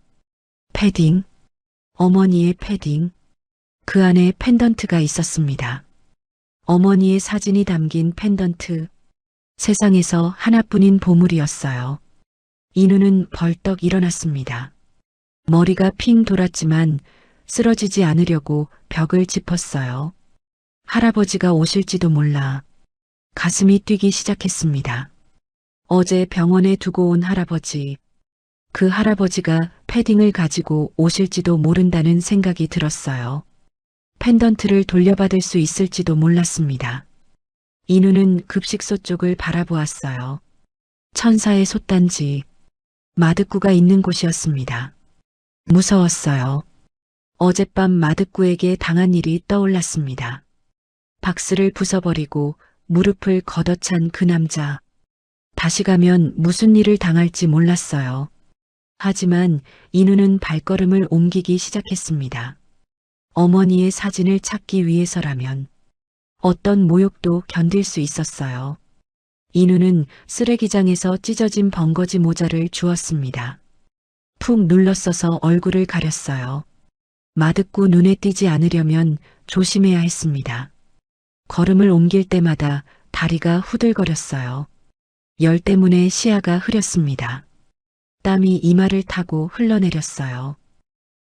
패딩? 어머니의 패딩. 그 안에 펜던트가 있었습니다. 어머니의 사진이 담긴 펜던트. 세상에서 하나뿐인 보물이었어요. 인우는 벌떡 일어났습니다. 머리가 핑 돌았지만 쓰러지지 않으려고 벽을 짚었어요. 할아버지가 오실지도 몰라. 가슴이 뛰기 시작했습니다. 어제 병원에 두고 온 할아버지. 그 할아버지가 패딩을 가지고 오실지도 모른다는 생각이 들었어요. 펜던트를 돌려받을 수 있을지도 몰랐습니다. 인우는 급식소 쪽을 바라보았어요. 천사의 솥단지, 마득구가 있는 곳이었습니다. 무서웠어요. 어젯밤 마득구에게 당한 일이 떠올랐습니다. 박스를 부숴버리고 무릎을 걷어찬 그 남자. 다시 가면 무슨 일을 당할지 몰랐어요. 하지만 인우는 발걸음을 옮기기 시작했습니다. 어머니의 사진을 찾기 위해서라면 어떤 모욕도 견딜 수 있었어요. 인우는 쓰레기장에서 찢어진 벙거지 모자를 주었습니다. 푹 눌러써서 얼굴을 가렸어요. 마득구 눈에 띄지 않으려면 조심해야 했습니다. 걸음을 옮길 때마다 다리가 후들거렸어요. 열 때문에 시야가 흐렸습니다. 땀이 이마를 타고 흘러내렸어요.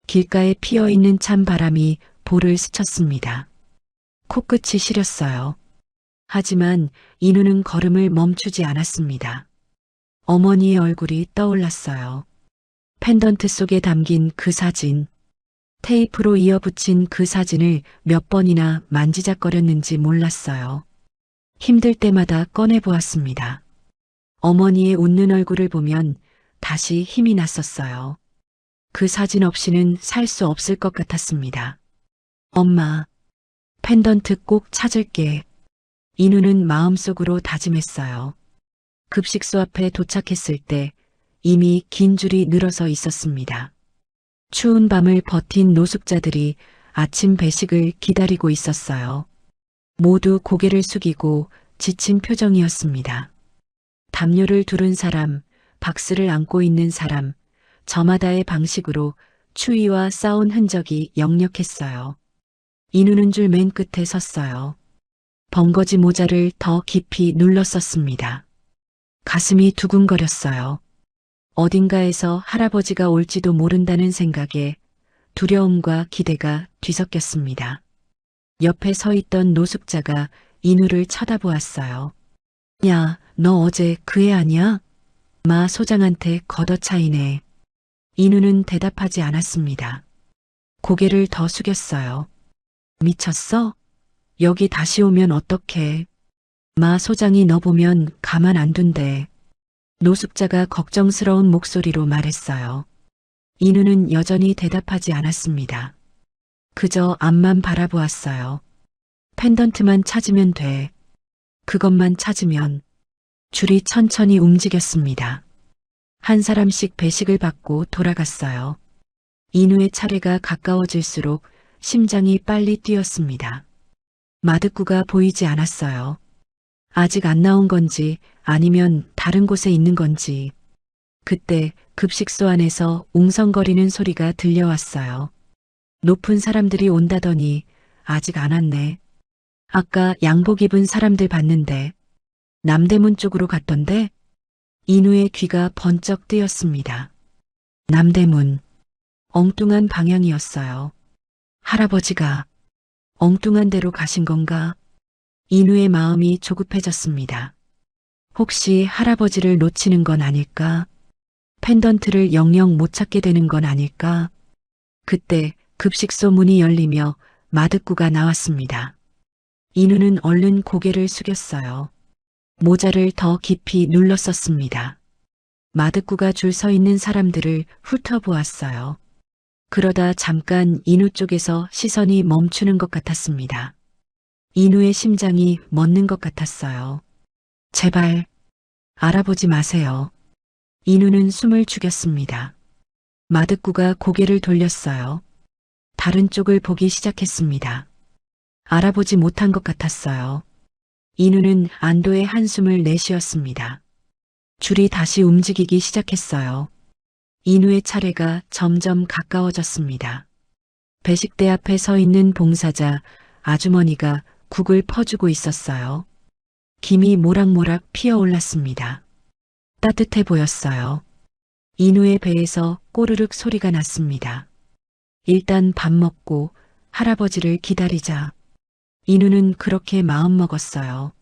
길가에 피어있는 찬 바람이 볼을 스쳤습니다. 코끝이 시렸어요. 하지만 인우는 걸음을 멈추지 않았습니다. 어머니의 얼굴이 떠올랐어요. 펜던트 속에 담긴 그 사진. 테이프로 이어붙인 그 사진을 몇 번이나 만지작거렸는지 몰랐어요. 힘들 때마다 꺼내보았습니다. 어머니의 웃는 얼굴을 보면 다시 힘이 났었어요. 그 사진 없이는 살 수 없을 것 같았습니다. 엄마, 펜던트 꼭 찾을게. 인우는 마음속으로 다짐했어요. 급식소 앞에 도착했을 때 이미 긴 줄이 늘어서 있었습니다. 추운 밤을 버틴 노숙자들이 아침 배식을 기다리고 있었어요. 모두 고개를 숙이고 지친 표정이었습니다. 담요를 두른 사람, 박스를 안고 있는 사람, 저마다의 방식으로 추위와 싸운 흔적이 역력했어요. 인우는 줄 맨 끝에 섰어요. 벙거지 모자를 더 깊이 눌렀었습니다. 가슴이 두근거렸어요. 어딘가에서 할아버지가 올지도 모른다는 생각에 두려움과 기대가 뒤섞였습니다. 옆에 서 있던 노숙자가 인우를 쳐다보았어요. 야, 너 어제 그 애 아니야? 마 소장한테 걷어차이네. 인우는 대답하지 않았습니다. 고개를 더 숙였어요. 미쳤어? 여기 다시 오면 어떡해? 마 소장이 너 보면 가만 안 둔대. 노숙자가 걱정스러운 목소리로 말했어요. 인우는 여전히 대답하지 않았습니다. 그저 앞만 바라보았어요. 펜던트만 찾으면 돼. 그것만 찾으면. 줄이 천천히 움직였습니다. 한 사람씩 배식을 받고 돌아갔어요. 인우의 차례가 가까워질수록 심장이 빨리 뛰었습니다. 마득구가 보이지 않았어요. 아직 안 나온 건지 아니면 다른 곳에 있는 건지. 그때 급식소 안에서 웅성거리는 소리가 들려왔어요. 높은 사람들이 온다더니 아직 안 왔네. 아까 양복 입은 사람들 봤는데 남대문 쪽으로 갔던데? 인우의 귀가 번쩍 뜨였습니다. 남대문. 엉뚱한 방향이었어요. 할아버지가 엉뚱한 데로 가신 건가? 인우의 마음이 조급해졌습니다. 혹시 할아버지를 놓치는 건 아닐까? 펜던트를 영영 못 찾게 되는 건 아닐까? 그때 급식소 문이 열리며 마득구가 나왔습니다. 인우는 얼른 고개를 숙였어요. 모자를 더 깊이 눌렀었습니다. 마득구가 줄 서 있는 사람들을 훑어보았어요. 그러다 잠깐 인우 쪽에서 시선이 멈추는 것 같았습니다. 인우의 심장이 멎는 것 같았어요. 제발 알아보지 마세요. 인우는 숨을 죽였습니다. 마득구가 고개를 돌렸어요. 다른 쪽을 보기 시작했습니다. 알아보지 못한 것 같았어요. 인우는 안도의 한숨을 내쉬었습니다. 줄이 다시 움직이기 시작했어요. 인우의 차례가 점점 가까워졌습니다. 배식대 앞에 서 있는 봉사자 아주머니가 국을 퍼주고 있었어요. 김이 모락모락 피어올랐습니다. 따뜻해 보였어요. 인우의 배에서 꼬르륵 소리가 났습니다. 일단 밥 먹고 할아버지를 기다리자. 인우는 그렇게 마음먹었어요.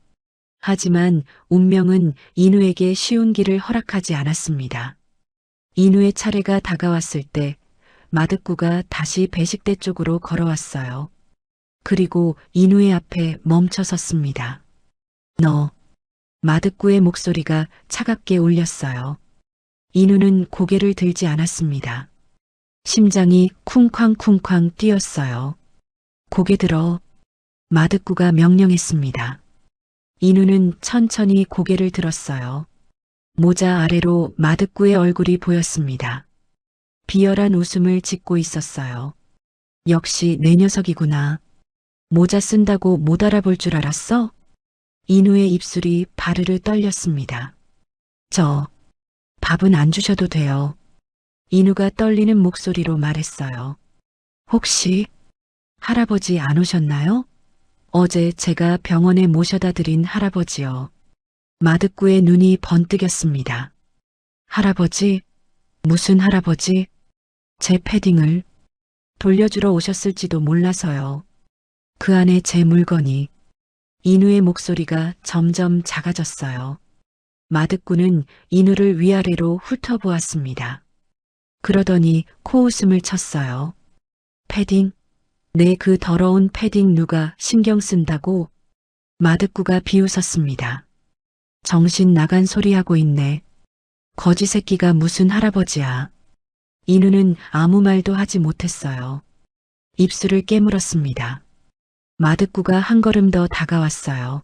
하지만 운명은 인우에게 쉬운 길을 허락하지 않았습니다. 인우의 차례가 다가왔을 때 마득구가 다시 배식대 쪽으로 걸어왔어요. 그리고 인우의 앞에 멈춰 섰습니다. 너. 마득구의 목소리가 차갑게 울렸어요. 인우는 고개를 들지 않았습니다. 심장이 쿵쾅쿵쾅 뛰었어요. 고개 들어. 마득구가 명령했습니다. 인우는 천천히 고개를 들었어요. 모자 아래로 마득구의 얼굴이 보였습니다. 비열한 웃음을 짓고 있었어요. 역시 내 녀석이구나. 모자 쓴다고 못 알아볼 줄 알았어? 인우의 입술이 바르르 떨렸습니다. 밥은 안 주셔도 돼요. 인우가 떨리는 목소리로 말했어요. 혹시 할아버지 안 오셨나요? 어제 제가 병원에 모셔다 드린 할아버지요. 마득구의 눈이 번뜩였습니다. 할아버지? 무슨 할아버지? 제 패딩을 돌려주러 오셨을지도 몰라서요. 그 안에 제 물건이. 인우의 목소리가 점점 작아졌어요. 마득구는 인우를 위아래로 훑어보았습니다. 그러더니 코웃음을 쳤어요. 패딩? 내 그 더러운 패딩 누가 신경 쓴다고? 마득구가 비웃었습니다. 정신 나간 소리하고 있네. 거지 새끼가 무슨 할아버지야. 인우는 아무 말도 하지 못했어요. 입술을 깨물었습니다. 마득구가 한 걸음 더 다가왔어요.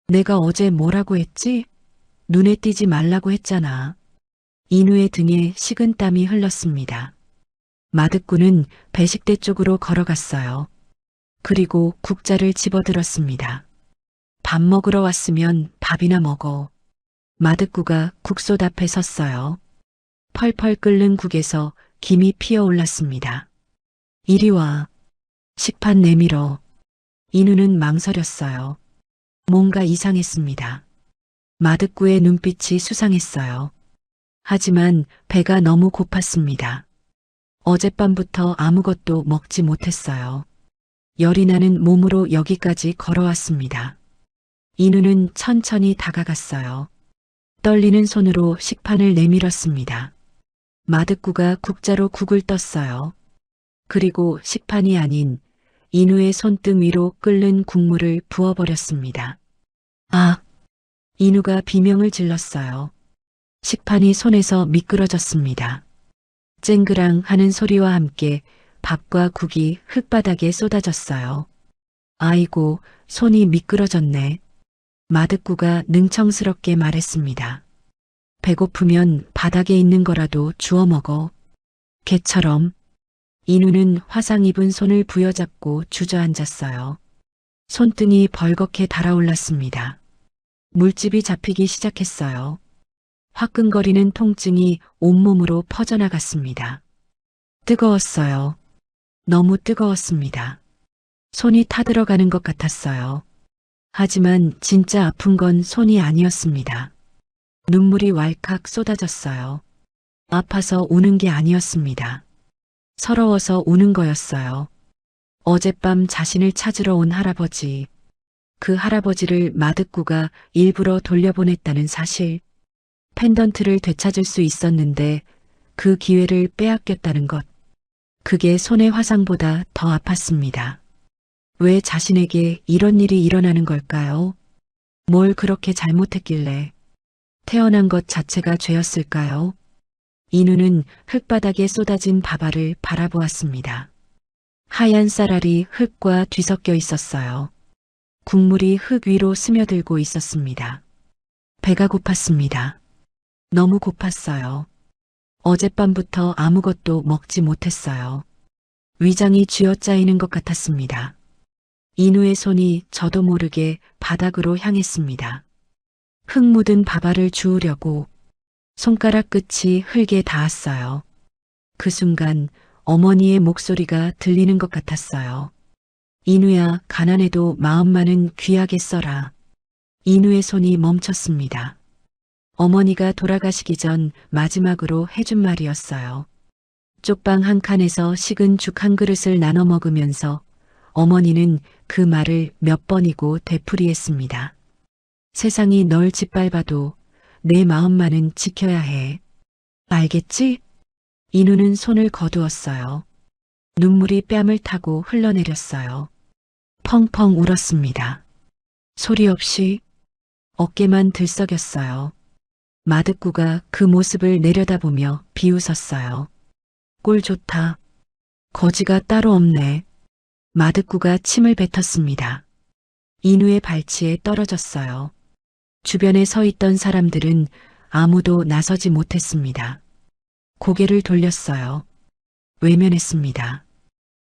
내가 어제 뭐라고 했지? 눈에 띄지 말라고 했잖아. 인우의 등에 식은땀이 흘렀습니다. 마득구는 배식대 쪽으로 걸어갔어요. 그리고 국자를 집어들었습니다. 밥 먹으러 왔으면 밥이나 먹어. 마득구가 국솥 앞에 섰어요. 펄펄 끓는 국에서 김이 피어올랐습니다. 이리 와. 식판 내밀어. 인우는 망설였어요. 뭔가 이상했습니다. 마득구의 눈빛이 수상했어요. 하지만 배가 너무 고팠습니다. 어젯밤부터 아무것도 먹지 못했어요. 열이 나는 몸으로 여기까지 걸어왔습니다. 인우는 천천히 다가갔어요. 떨리는 손으로 식판을 내밀었습니다. 마득구가 국자로 국을 떴어요. 그리고 식판이 아닌 인우의 손등 위로 끓는 국물을 부어버렸습니다. 아! 인우가 비명을 질렀어요. 식판이 손에서 미끄러졌습니다. 쨍그랑 하는 소리와 함께 밥과 국이 흙바닥에 쏟아졌어요. 아이고, 손이 미끄러졌네. 마득구가 능청스럽게 말했습니다. 배고프면 바닥에 있는 거라도 주워 먹어. 개처럼. 인우는 화상 입은 손을 부여잡고 주저앉았어요. 손등이 벌겋게 달아올랐습니다. 물집이 잡히기 시작했어요. 화끈거리는 통증이 온몸으로 퍼져나갔습니다. 뜨거웠어요. 너무 뜨거웠습니다. 손이 타들어가는 것 같았어요. 하지만 진짜 아픈 건 손이 아니었습니다. 눈물이 왈칵 쏟아졌어요. 아파서 우는 게 아니었습니다. 서러워서 우는 거였어요. 어젯밤 자신을 찾으러 온 할아버지, 그 할아버지를 마득구가 일부러 돌려보냈다는 사실, 펜던트를 되찾을 수 있었는데 그 기회를 빼앗겼다는 것, 그게 손의 화상보다 더 아팠습니다. 왜 자신에게 이런 일이 일어나는 걸까요? 뭘 그렇게 잘못했길래? 태어난 것 자체가 죄였을까요? 인우는 흙바닥에 쏟아진 밥알을 바라보았습니다. 하얀 쌀알이 흙과 뒤섞여 있었어요. 국물이 흙 위로 스며들고 있었습니다. 배가 고팠습니다. 너무 고팠어요. 어젯밤부터 아무것도 먹지 못했어요. 위장이 쥐어짜이는 것 같았습니다. 인우의 손이 저도 모르게 바닥으로 향했습니다. 흙 묻은 밥알을 주우려고 손가락 끝이 흙에 닿았어요. 그 순간 어머니의 목소리가 들리는 것 같았어요. 인우야, 가난해도 마음만은 귀하게 써라. 인우의 손이 멈췄습니다. 어머니가 돌아가시기 전 마지막으로 해준 말이었어요. 쪽방 한 칸에서 식은 죽 한 그릇을 나눠 먹으면서 어머니는 그 말을 몇 번이고 되풀이했습니다. 세상이 널 짓밟아도 내 마음만은 지켜야 해. 알겠지? 인우는 손을 거두었어요. 눈물이 뺨을 타고 흘러내렸어요. 펑펑 울었습니다. 소리 없이 어깨만 들썩였어요. 마득구가 그 모습을 내려다보며 비웃었어요. 꼴 좋다. 거지가 따로 없네. 마득구가 침을 뱉었습니다. 인우의 발치에 떨어졌어요. 주변에 서 있던 사람들은 아무도 나서지 못했습니다. 고개를 돌렸어요. 외면했습니다.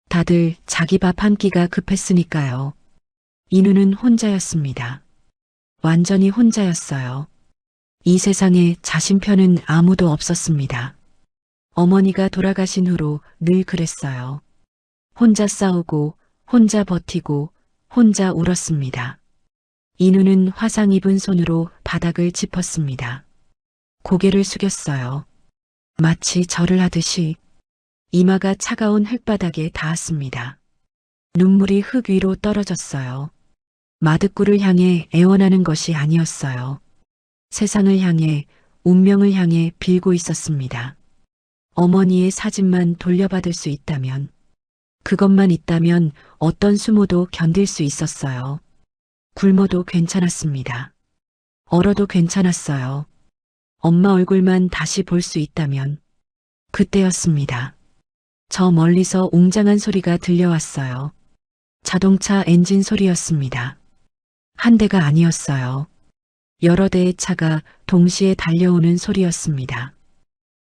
다들 자기 밥 한 끼가 급했으니까요. 인우는 혼자였습니다. 완전히 혼자였어요. 이 세상에 자신 편은 아무도 없었습니다. 어머니가 돌아가신 후로 늘 그랬어요. 혼자 싸우고, 혼자 버티고, 혼자 울었습니다. 인우는 화상 입은 손으로 바닥을 짚었습니다. 고개를 숙였어요. 마치 절을 하듯이 이마가 차가운 흙바닥에 닿았습니다. 눈물이 흙 위로 떨어졌어요. 마득구를 향해 애원하는 것이 아니었어요. 세상을 향해, 운명을 향해 빌고 있었습니다. 어머니의 사진만 돌려받을 수 있다면, 그것만 있다면 어떤 수모도 견딜 수 있었어요. 굶어도 괜찮았습니다. 얼어도 괜찮았어요. 엄마 얼굴만 다시 볼 수 있다면, 그때였습니다. 저 멀리서 웅장한 소리가 들려왔어요. 자동차 엔진 소리였습니다. 한 대가 아니었어요. 여러 대의 차가 동시에 달려오는 소리였습니다.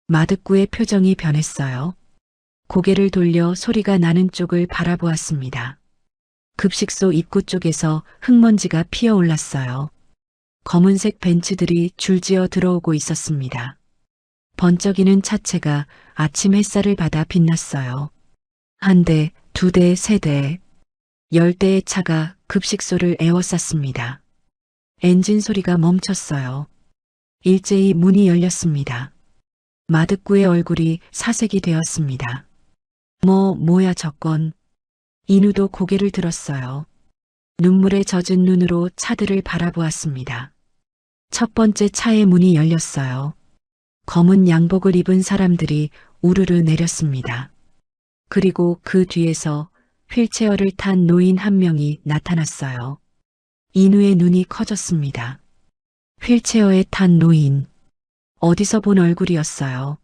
마득구의 표정이 변했어요. 고개를 돌려 소리가 나는 쪽을 바라보았습니다. 급식소 입구 쪽에서 흙먼지가 피어올랐어요. 검은색 벤츠들이 줄지어 들어오고 있었습니다. 번쩍이는 차체가 아침 햇살을 받아 빛났어요. 한 대, 두 대, 세 대, 10대의 차가 급식소를 에워쌌습니다. 엔진 소리가 멈췄어요. 일제히 문이 열렸습니다. 마득구의 얼굴이 사색이 되었습니다. 뭐야 저건. 인우도 고개를 들었어요. 눈물에 젖은 눈으로 차들을 바라보았습니다. 첫 번째 차의 문이 열렸어요. 검은 양복을 입은 사람들이 우르르 내렸습니다. 그리고 그 뒤에서 휠체어를 탄 노인 한 명이 나타났어요. 인우의 눈이 커졌습니다. 휠체어에 탄 노인. 어디서 본 얼굴이었어요.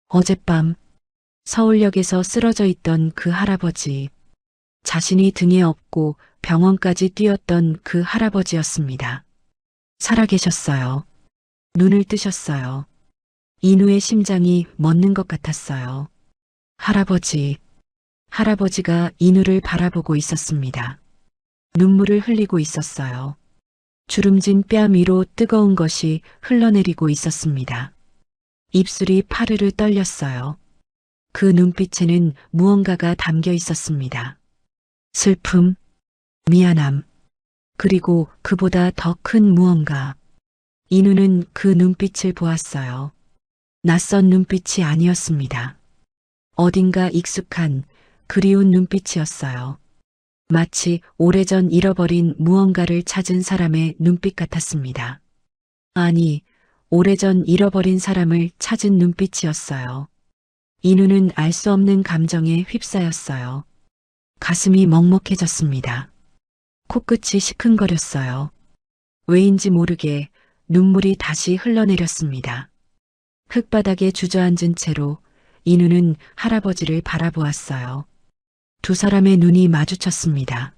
어젯밤 서울역에서 쓰러져 있던 그 할아버지. 자신이 등에 업고 병원까지 뛰었던 그 할아버지였습니다. 살아계셨어요. 눈을 뜨셨어요. 인우의 심장이 멎는 것 같았어요. 할아버지가 인우를 바라보고 있었습니다. 눈물을 흘리고 있었어요. 주름진 뺨 위로 뜨거운 것이 흘러내리고 있었습니다. 입술이 파르르 떨렸어요. 그 눈빛에는 무언가가 담겨 있었습니다. 슬픔, 미안함, 그리고 그보다 더 큰 무언가. 인우는 그 눈빛을 보았어요. 낯선 눈빛이 아니었습니다. 어딘가 익숙한, 그리운 눈빛이었어요. 마치 오래전 잃어버린 무언가를 찾은 사람의 눈빛 같았습니다. 아니, 오래전 잃어버린 사람을 찾은 눈빛이었어요. 인우는 알 수 없는 감정에 휩싸였어요. 가슴이 먹먹해졌습니다. 코끝이 시큰거렸어요. 왜인지 모르게 눈물이 다시 흘러내렸습니다. 흙바닥에 주저앉은 채로 인우는 할아버지를 바라보았어요. 두 사람의 눈이 마주쳤습니다.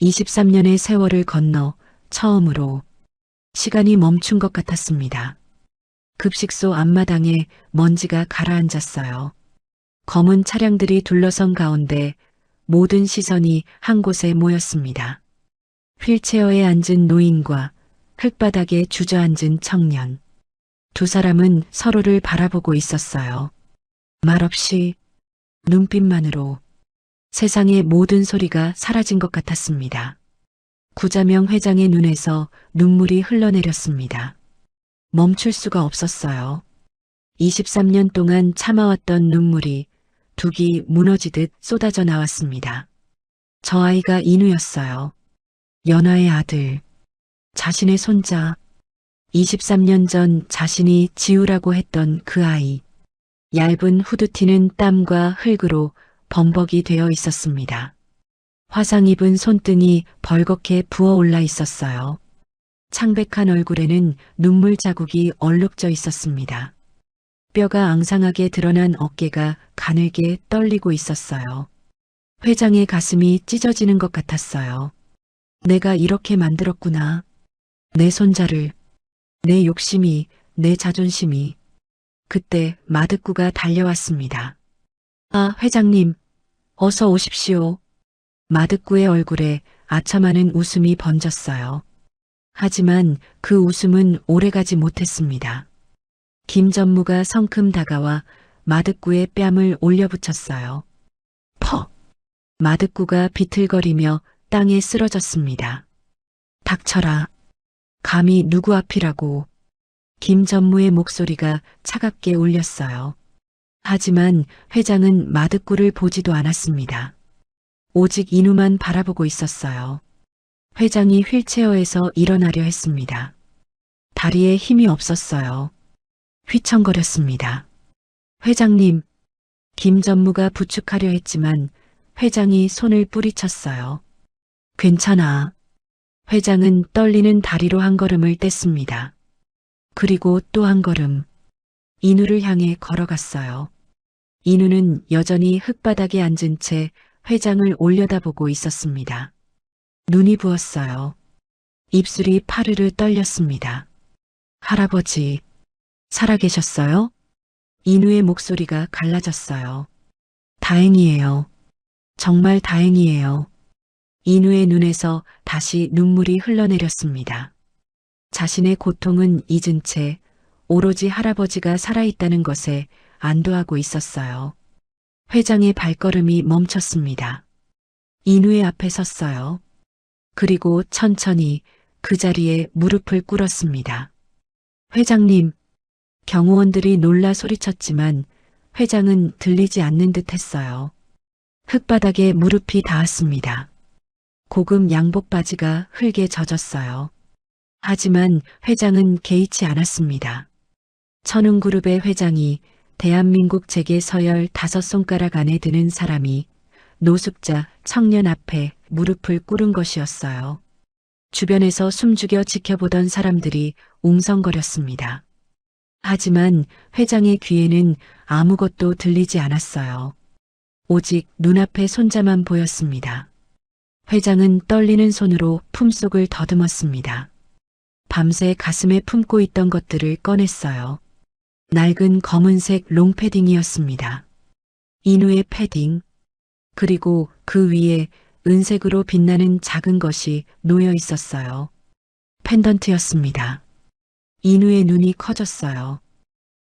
23년의 세월을 건너 처음으로 시간이 멈춘 것 같았습니다. 급식소 앞마당에 먼지가 가라앉았어요. 검은 차량들이 둘러선 가운데 모든 시선이 한 곳에 모였습니다. 휠체어에 앉은 노인과 흙바닥에 주저앉은 청년. 두 사람은 서로를 바라보고 있었어요. 말없이, 눈빛만으로 세상의 모든 소리가 사라진 것 같았습니다. 구자명 회장의 눈에서 눈물이 흘러내렸습니다. 멈출 수가 없었어요. 23년 동안 참아왔던 눈물이 둑이 무너지듯 쏟아져 나왔습니다. 저 아이가 인우였어요. 연하의 아들, 자신의 손자, 23년 전 자신이 지우라고 했던 그 아이. 얇은 후드티는 땀과 흙으로 범벅이 되어 있었습니다. 화상 입은 손등이 벌겋게 부어올라 있었어요. 창백한 얼굴에는 눈물 자국이 얼룩져 있었습니다. 뼈가 앙상하게 드러난 어깨가 가늘게 떨리고 있었어요. 회장의 가슴이 찢어지는 것 같았어요. 내가 이렇게 만들었구나. 내 손자를, 내 욕심이, 내 자존심이. 그때 마득구가 달려왔습니다. 아, 회장님, 어서 오십시오. 마득구의 얼굴에 아첨하는 웃음이 번졌어요. 하지만 그 웃음은 오래가지 못했습니다. 김 전무가 성큼 다가와 마득구의 뺨을 올려붙였어요. 퍽! 마득구가 비틀거리며 땅에 쓰러졌습니다. 닥쳐라. 감히 누구 앞이라고. 김 전무의 목소리가 차갑게 울렸어요. 하지만 회장은 마득구를 보지도 않았습니다. 오직 인우만 바라보고 있었어요. 회장이 휠체어에서 일어나려 했습니다. 다리에 힘이 없었어요. 휘청거렸습니다. 회장님, 김 전무가 부축하려 했지만 회장이 손을 뿌리쳤어요. 괜찮아. 회장은 떨리는 다리로 한 걸음을 뗐습니다. 그리고 또 한 걸음. 인우를 향해 걸어갔어요. 인우는 여전히 흙바닥에 앉은 채 회장을 올려다보고 있었습니다. 눈이 부었어요. 입술이 파르르 떨렸습니다. 할아버지, 살아계셨어요? 인우의 목소리가 갈라졌어요. 다행이에요. 정말 다행이에요. 인우의 눈에서 다시 눈물이 흘러내렸습니다. 자신의 고통은 잊은 채 오로지 할아버지가 살아있다는 것에 안도하고 있었어요. 회장의 발걸음이 멈췄습니다. 인우의 앞에 섰어요. 그리고 천천히 그 자리에 무릎을 꿇었습니다. 회장님, 경호원들이 놀라 소리쳤지만 회장은 들리지 않는 듯 했어요. 흙바닥에 무릎이 닿았습니다. 고급 양복 바지가 흙에 젖었어요. 하지만 회장은 개의치 않았습니다. 천흥그룹의 회장이 대한민국 재계 서열 5손가락 안에 드는 사람이 노숙자 청년 앞에 무릎을 꿇은 것이었어요. 주변에서 숨죽여 지켜보던 사람들이 웅성거렸습니다. 하지만 회장의 귀에는 아무것도 들리지 않았어요. 오직 눈앞에 손자만 보였습니다. 회장은 떨리는 손으로 품속을 더듬었습니다. 밤새 가슴에 품고 있던 것들을 꺼냈어요. 낡은 검은색 롱패딩이었습니다. 인우의 패딩, 그리고 그 위에 은색으로 빛나는 작은 것이 놓여 있었어요. 펜던트였습니다. 인우의 눈이 커졌어요.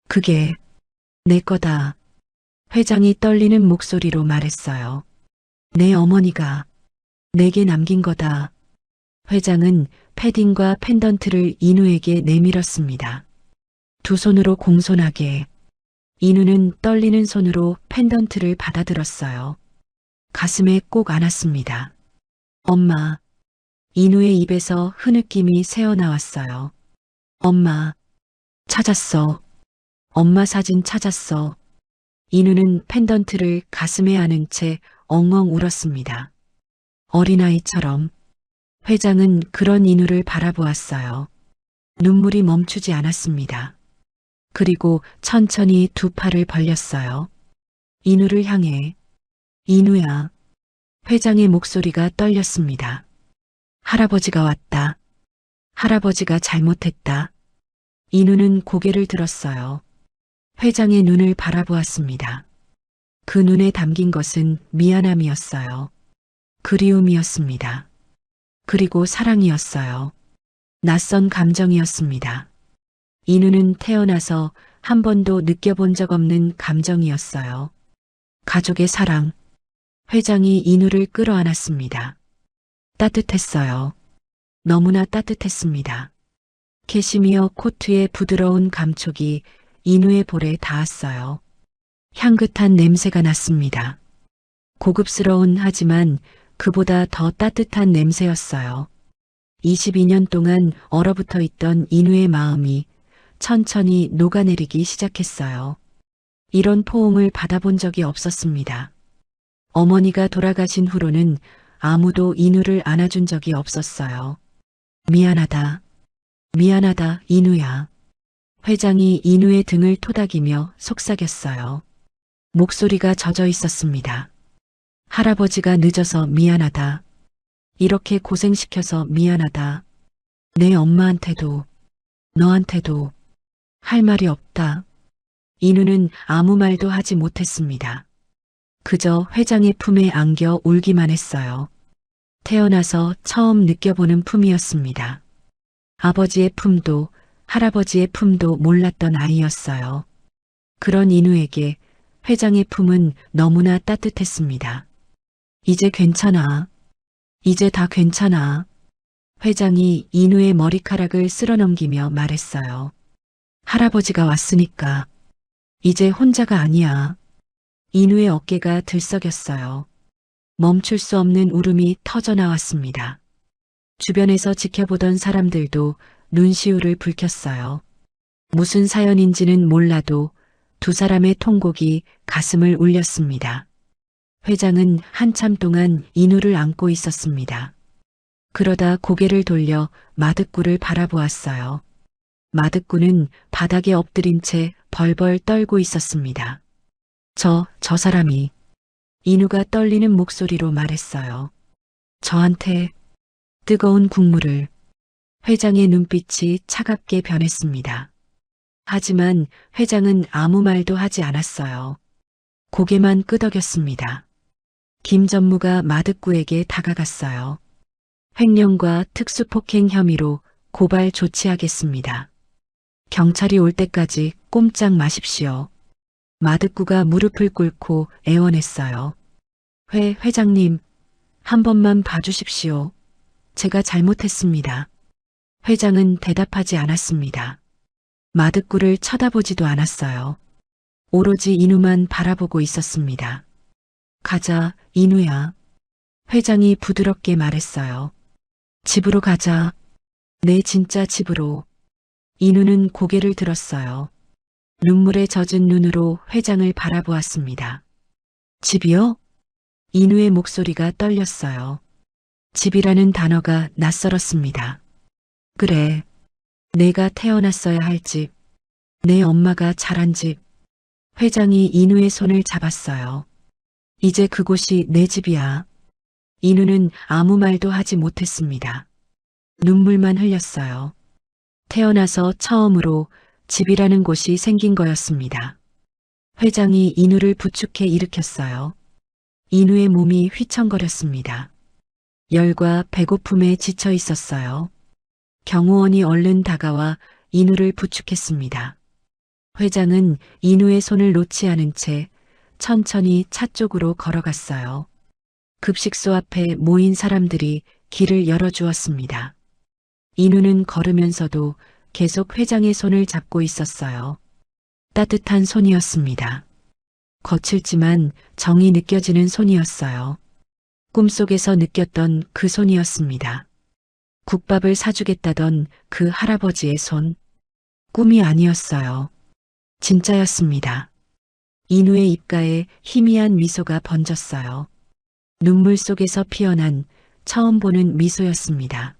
그게 내 거다. 회장이 떨리는 목소리로 말했어요. 내 어머니가 내게 남긴 거다. 회장은 패딩과 펜던트를 인우에게 내밀었습니다. 두 손으로 공손하게. 인우는 떨리는 손으로 펜던트를 받아들었어요. 가슴에 꼭 안았습니다. 엄마. 인우의 입에서 흐느낌이 새어나왔어요. 엄마. 찾았어. 엄마 사진 찾았어. 인우는 펜던트를 가슴에 안은 채 엉엉 울었습니다. 어린아이처럼. 회장은 그런 인우를 바라보았어요. 눈물이 멈추지 않았습니다. 그리고 천천히 두 팔을 벌렸어요. 인우를 향해. 인우야. 회장의 목소리가 떨렸습니다. 할아버지가 왔다. 할아버지가 잘못했다. 인우는 고개를 들었어요. 회장의 눈을 바라보았습니다. 그 눈에 담긴 것은 미안함이었어요. 그리움이었습니다. 그리고 사랑이었어요. 낯선 감정이었습니다. 인우는 태어나서 한 번도 느껴본 적 없는 감정이었어요. 가족의 사랑. 회장이 인우를 끌어안았습니다. 따뜻했어요. 너무나 따뜻했습니다. 캐시미어 코트의 부드러운 감촉이 인우의 볼에 닿았어요. 향긋한 냄새가 났습니다. 고급스러운 하지만 그보다 더 따뜻한 냄새였어요. 22년 동안 얼어붙어 있던 인우의 마음이 천천히 녹아내리기 시작했어요. 이런 포옹을 받아본 적이 없었습니다. 어머니가 돌아가신 후로는 아무도 인우를 안아준 적이 없었어요. 미안하다. 미안하다, 인우야. 회장이 인우의 등을 토닥이며 속삭였어요. 목소리가 젖어 있었습니다. 할아버지가 늦어서 미안하다. 이렇게 고생시켜서 미안하다. 내 엄마한테도, 너한테도 할 말이 없다. 인우는 아무 말도 하지 못했습니다. 그저 회장의 품에 안겨 울기만 했어요. 태어나서 처음 느껴보는 품이었습니다. 아버지의 품도 할아버지의 품도 몰랐던 아이였어요. 그런 인우에게 회장의 품은 너무나 따뜻했습니다. 이제 괜찮아. 이제 다 괜찮아. 회장이 인우의 머리카락을 쓸어넘기며 말했어요. 할아버지가 왔으니까 이제 혼자가 아니야. 인우의 어깨가 들썩였어요. 멈출 수 없는 울음이 터져 나왔습니다. 주변에서 지켜보던 사람들도 눈시울을 붉혔어요. 무슨 사연인지는 몰라도 두 사람의 통곡이 가슴을 울렸습니다. 회장은 한참 동안 인우를 안고 있었습니다. 그러다 고개를 돌려 마득구를 바라보았어요. 마득구는 바닥에 엎드린 채 벌벌 떨고 있었습니다. 저 사람이 인우가 떨리는 목소리로 말했어요. 저한테 뜨거운 국물을. 회장의 눈빛이 차갑게 변했습니다. 하지만 회장은 아무 말도 하지 않았어요. 고개만 끄덕였습니다. 김 전무가 마득구에게 다가갔어요. 횡령과 특수폭행 혐의로 고발 조치하겠습니다. 경찰이 올 때까지 꼼짝 마십시오. 마득구가 무릎을 꿇고 애원했어요. 회장님, 한 번만 봐주십시오. 제가 잘못했습니다. 회장은 대답하지 않았습니다. 마득구를 쳐다보지도 않았어요. 오로지 인우만 바라보고 있었습니다. 가자, 인우야. 회장이 부드럽게 말했어요. 집으로 가자. 내 진짜 집으로. 인우는 고개를 들었어요. 눈물에 젖은 눈으로 회장을 바라보았습니다. 집이요? 인우의 목소리가 떨렸어요. 집이라는 단어가 낯설었습니다. 그래, 내가 태어났어야 할 집, 내 엄마가 자란 집. 회장이 인우의 손을 잡았어요. 이제 그곳이 내 집이야. 인우는 아무 말도 하지 못했습니다. 눈물만 흘렸어요. 태어나서 처음으로 집이라는 곳이 생긴 거였습니다. 회장이 인우를 부축해 일으켰어요. 인우의 몸이 휘청거렸습니다. 열과 배고픔에 지쳐 있었어요. 경호원이 얼른 다가와 인우를 부축했습니다. 회장은 인우의 손을 놓지 않은 채 천천히 차 쪽으로 걸어갔어요. 급식소 앞에 모인 사람들이 길을 열어주었습니다. 인우는 걸으면서도 계속 회장의 손을 잡고 있었어요. 따뜻한 손이었습니다. 거칠지만 정이 느껴지는 손이었어요. 꿈속에서 느꼈던 그 손이었습니다. 국밥을 사주겠다던 그 할아버지의 손. 꿈이 아니었어요. 진짜였습니다. 인우의 입가에 희미한 미소가 번졌어요. 눈물 속에서 피어난 처음 보는 미소였습니다.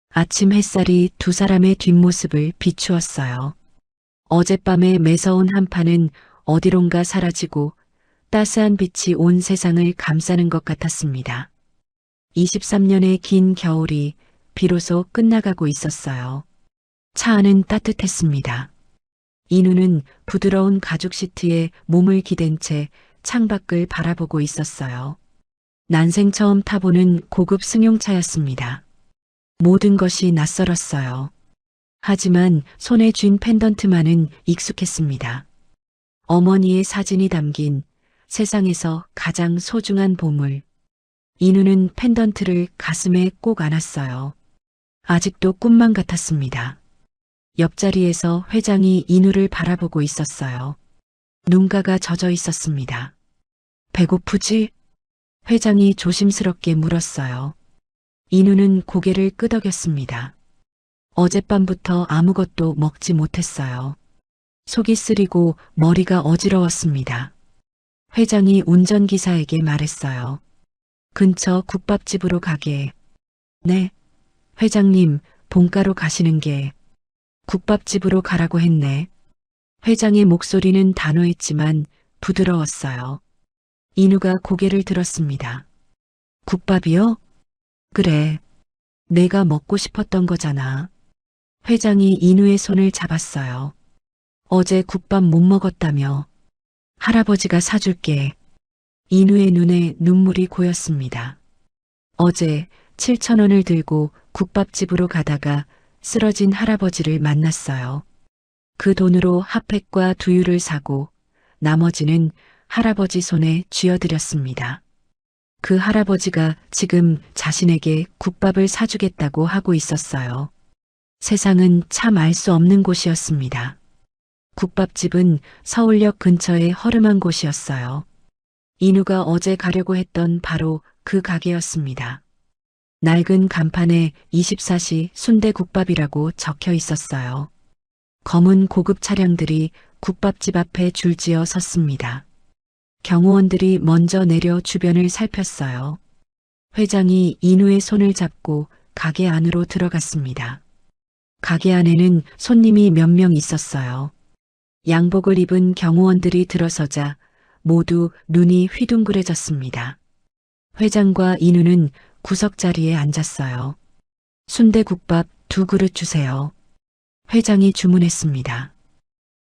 아침 햇살이 두 사람의 뒷모습을 비추었어요. 어젯밤의 매서운 한파는 어디론가 사라지고 따스한 빛이 온 세상을 감싸는 것 같았습니다. 23년의 긴 겨울이 비로소 끝나가고 있었어요. 차 안은 따뜻했습니다. 인우는 부드러운 가죽 시트에 몸을 기댄 채 창밖을 바라보고 있었어요. 난생 처음 타보는 고급 승용차였습니다. 모든 것이 낯설었어요. 하지만 손에 쥔 펜던트만은 익숙했습니다. 어머니의 사진이 담긴 세상에서 가장 소중한 보물. 인우는 펜던트를 가슴에 꼭 안았어요. 아직도 꿈만 같았습니다. 옆자리에서 회장이 인우를 바라보고 있었어요. 눈가가 젖어 있었습니다. 배고프지? 회장이 조심스럽게 물었어요. 인우는 고개를 끄덕였습니다. 어젯밤부터 아무것도 먹지 못했어요. 속이 쓰리고 머리가 어지러웠습니다. 회장이 운전기사에게 말했어요. 근처 국밥집으로 가게. 네. 회장님, 본가로 가시는 게 국밥집으로 가라고 했네. 회장의 목소리는 단호했지만 부드러웠어요. 인우가 고개를 들었습니다. 국밥이요? 그래. 내가 먹고 싶었던 거잖아. 회장이 인우의 손을 잡았어요. 어제 국밥 못 먹었다며. 할아버지가 사줄게. 인우의 눈에 눈물이 고였습니다. 어제 7,000원을 들고 국밥집으로 가다가 쓰러진 할아버지를 만났어요. 그 돈으로 핫팩과 두유를 사고 나머지는 할아버지 손에 쥐어드렸습니다. 그 할아버지가 지금 자신에게 국밥을 사주겠다고 하고 있었어요. 세상은 참 알 수 없는 곳이었습니다. 국밥집은 서울역 근처의 허름한 곳이었어요. 인우가 어제 가려고 했던 바로 그 가게였습니다. 낡은 간판에 24시 순대국밥이라고 적혀 있었어요. 검은 고급 차량들이 국밥집 앞에 줄지어 섰습니다. 경호원들이 먼저 내려 주변을 살폈어요. 회장이 인우의 손을 잡고 가게 안으로 들어갔습니다. 가게 안에는 손님이 몇 명 있었어요. 양복을 입은 경호원들이 들어서자 모두 눈이 휘둥그레졌습니다. 회장과 인우는 구석자리에 앉았어요. 순대국밥 2그릇 주세요. 회장이 주문했습니다.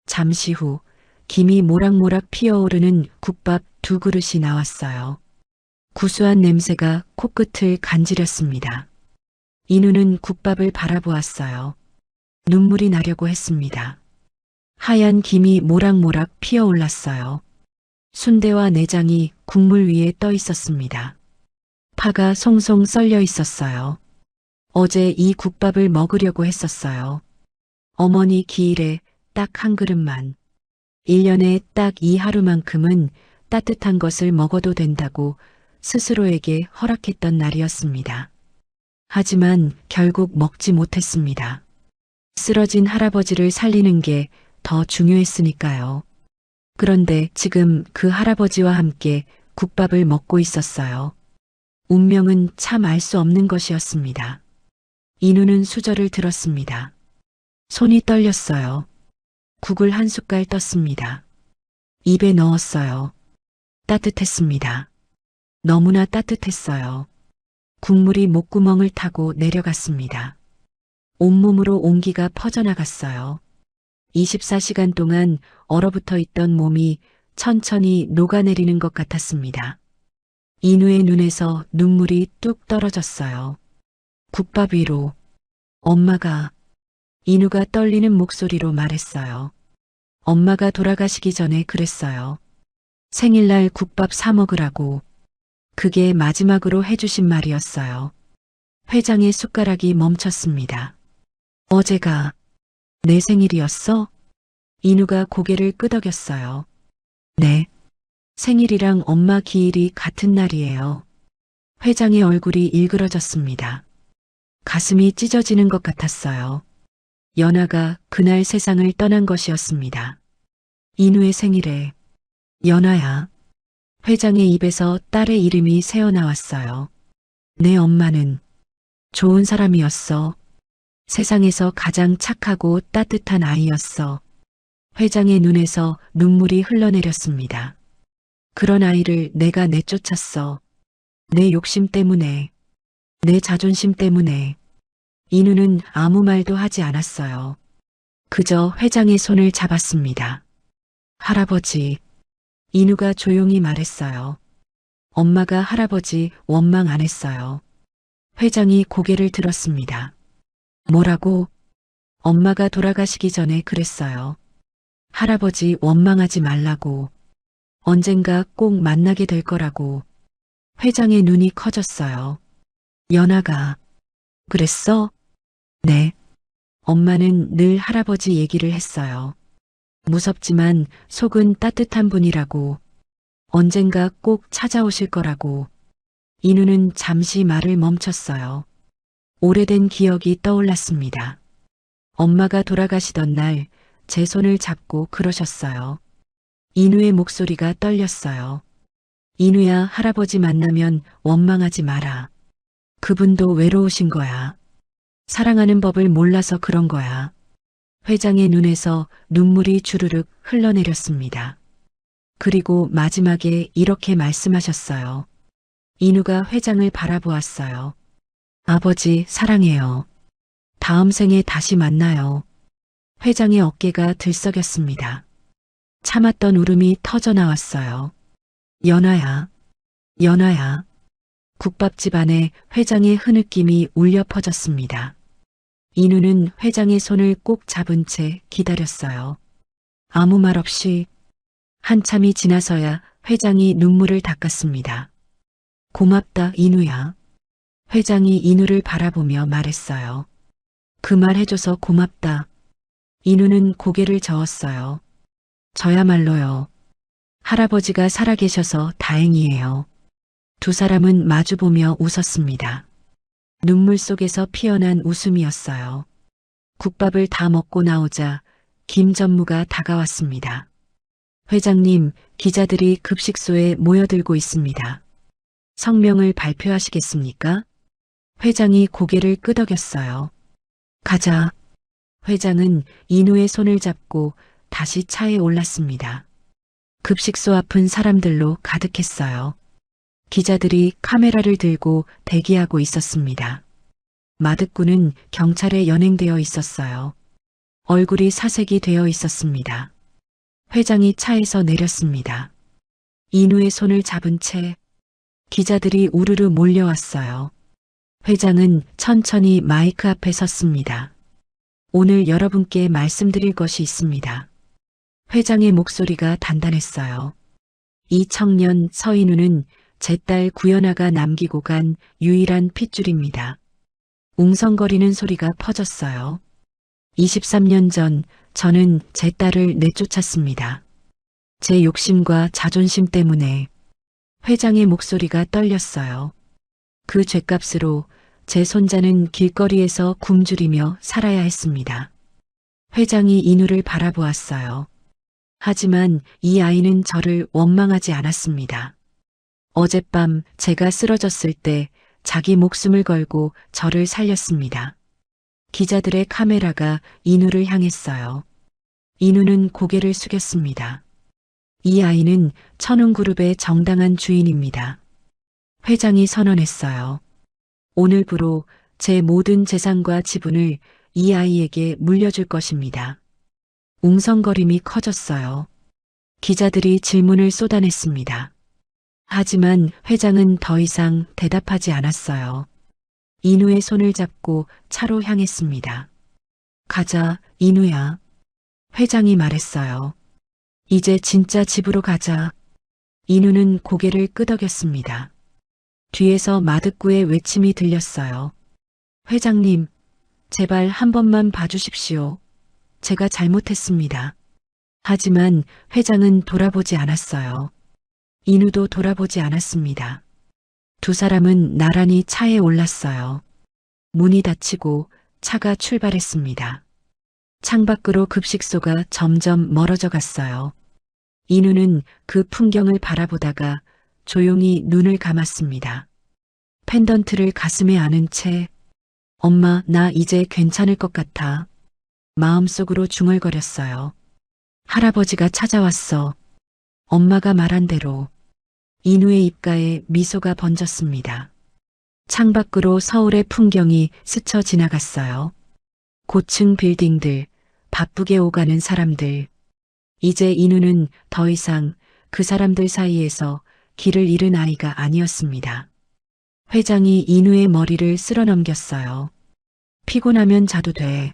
잠시 후 김이 모락모락 피어오르는 국밥 2그릇이 나왔어요. 구수한 냄새가 코끝을 간지렸습니다. 인우는 국밥을 바라보았어요. 눈물이 나려고 했습니다. 하얀 김이 모락모락 피어올랐어요. 순대와 내장이 국물 위에 떠 있었습니다. 파가 송송 썰려 있었어요. 어제 이 국밥을 먹으려고 했었어요. 어머니 기일에 딱 한 그릇만. 1년에 딱 이 하루만큼은 따뜻한 것을 먹어도 된다고 스스로에게 허락했던 날이었습니다. 하지만 결국 먹지 못했습니다. 쓰러진 할아버지를 살리는 게 더 중요했으니까요. 그런데 지금 그 할아버지와 함께 국밥을 먹고 있었어요. 운명은 참 알 수 없는 것이었습니다. 인우는 수저를 들었습니다. 손이 떨렸어요. 국을 한 숟갈 떴습니다. 입에 넣었어요. 따뜻했습니다. 너무나 따뜻했어요. 국물이 목구멍을 타고 내려갔습니다. 온몸으로 온기가 퍼져나갔어요. 24시간 동안 얼어붙어 있던 몸이 천천히 녹아내리는 것 같았습니다. 인우의 눈에서 눈물이 뚝 떨어졌어요. 국밥 위로 엄마가 인우가 떨리는 목소리로 말했어요. 엄마가 돌아가시기 전에 그랬어요. 생일날 국밥 사 먹으라고. 그게 마지막으로 해주신 말이었어요. 회장의 숟가락이 멈췄습니다. 어제가 내 생일이었어? 인우가 고개를 끄덕였어요. 네. 생일이랑 엄마 기일이 같은 날이에요. 회장의 얼굴이 일그러졌습니다. 가슴이 찢어지는 것 같았어요. 연아가 그날 세상을 떠난 것이었습니다. 인우의 생일에 연아야. 회장의 입에서 딸의 이름이 새어나왔어요. 내 엄마는 좋은 사람이었어. 세상에서 가장 착하고 따뜻한 아이였어. 회장의 눈에서 눈물이 흘러내렸습니다. 그런 아이를 내가 내쫓았어. 내 욕심 때문에, 내 자존심 때문에. 인우는 아무 말도 하지 않았어요. 그저 회장의 손을 잡았습니다. 할아버지, 인우가 조용히 말했어요. 엄마가 할아버지 원망 안 했어요. 회장이 고개를 들었습니다. 뭐라고? 엄마가 돌아가시기 전에 그랬어요. 할아버지 원망하지 말라고. 언젠가 꼭 만나게 될 거라고. 회장의 눈이 커졌어요. 연아가 그랬어? 네. 엄마는 늘 할아버지 얘기를 했어요. 무섭지만 속은 따뜻한 분이라고, 언젠가 꼭 찾아오실 거라고. 인우는 잠시 말을 멈췄어요. 오래된 기억이 떠올랐습니다. 엄마가 돌아가시던 날 제 손을 잡고 그러셨어요. 인우의 목소리가 떨렸어요. 인우야, 할아버지 만나면 원망하지 마라. 그분도 외로우신 거야. 사랑하는 법을 몰라서 그런 거야. 회장의 눈에서 눈물이 주르륵 흘러내렸습니다. 그리고 마지막에 이렇게 말씀하셨어요. 인우가 회장을 바라보았어요. 아버지, 사랑해요. 다음 생에 다시 만나요. 회장의 어깨가 들썩였습니다. 참았던 울음이 터져 나왔어요. 연아야, 연아야. 국밥집 안에 회장의 흐느낌이 울려 퍼졌습니다. 인우는 회장의 손을 꼭 잡은 채 기다렸어요. 아무 말 없이. 한참이 지나서야 회장이 눈물을 닦았습니다. 고맙다, 인우야. 회장이 인우를 바라보며 말했어요. 그 말 해줘서 고맙다. 인우는 고개를 저었어요. 저야말로요. 할아버지가 살아계셔서 다행이에요. 두 사람은 마주보며 웃었습니다. 눈물 속에서 피어난 웃음이었어요. 국밥을 다 먹고 나오자 김 전무가 다가왔습니다. 회장님, 기자들이 급식소에 모여들고 있습니다. 성명을 발표하시겠습니까? 회장이 고개를 끄덕였어요. 가자. 회장은 인우의 손을 잡고 다시 차에 올랐습니다. 급식소 앞은 사람들로 가득했어요. 기자들이 카메라를 들고 대기하고 있었습니다. 마득구는 경찰에 연행되어 있었어요. 얼굴이 사색이 되어 있었습니다. 회장이 차에서 내렸습니다. 인우의 손을 잡은 채 기자들이 우르르 몰려왔어요. 회장은 천천히 마이크 앞에 섰습니다. 오늘 여러분께 말씀드릴 것이 있습니다. 회장의 목소리가 단단했어요. 이 청년 서인우는 제 딸 구연아가 남기고 간 유일한 핏줄입니다. 웅성거리는 소리가 퍼졌어요. 23년 전 저는 제 딸을 내쫓았습니다. 제 욕심과 자존심 때문에. 회장의 목소리가 떨렸어요. 그 죗값으로 제 손자는 길거리에서 굶주리며 살아야 했습니다. 회장이 인우를 바라보았어요. 하지만 이 아이는 저를 원망하지 않았습니다. 어젯밤 제가 쓰러졌을 때 자기 목숨을 걸고 저를 살렸습니다. 기자들의 카메라가 인우를 향했어요. 인우는 고개를 숙였습니다. 이 아이는 천운그룹의 정당한 주인입니다. 회장이 선언했어요. 오늘부로 제 모든 재산과 지분을 이 아이에게 물려줄 것입니다. 웅성거림이 커졌어요. 기자들이 질문을 쏟아냈습니다. 하지만 회장은 더 이상 대답하지 않았어요. 인우의 손을 잡고 차로 향했습니다. 가자, 인우야. 회장이 말했어요. 이제 진짜 집으로 가자. 인우는 고개를 끄덕였습니다. 뒤에서 마득구의 외침이 들렸어요. 회장님, 제발 한 번만 봐주십시오. 제가 잘못했습니다. 하지만 회장은 돌아보지 않았어요. 인우도 돌아보지 않았습니다. 두 사람은 나란히 차에 올랐어요. 문이 닫히고 차가 출발했습니다. 창밖으로 급식소가 점점 멀어져 갔어요. 인우는 그 풍경을 바라보다가 조용히 눈을 감았습니다. 펜던트를 가슴에 안은 채 엄마, 나 이제 괜찮을 것 같아. 마음속으로 중얼거렸어요. 할아버지가 찾아왔어. 엄마가 말한 대로. 인우의 입가에 미소가 번졌습니다. 창밖으로 서울의 풍경이 스쳐 지나갔어요. 고층 빌딩들, 바쁘게 오가는 사람들. 이제 인우는 더 이상 그 사람들 사이에서 길을 잃은 아이가 아니었습니다. 회장이 인우의 머리를 쓸어 넘겼어요. 피곤하면 자도 돼.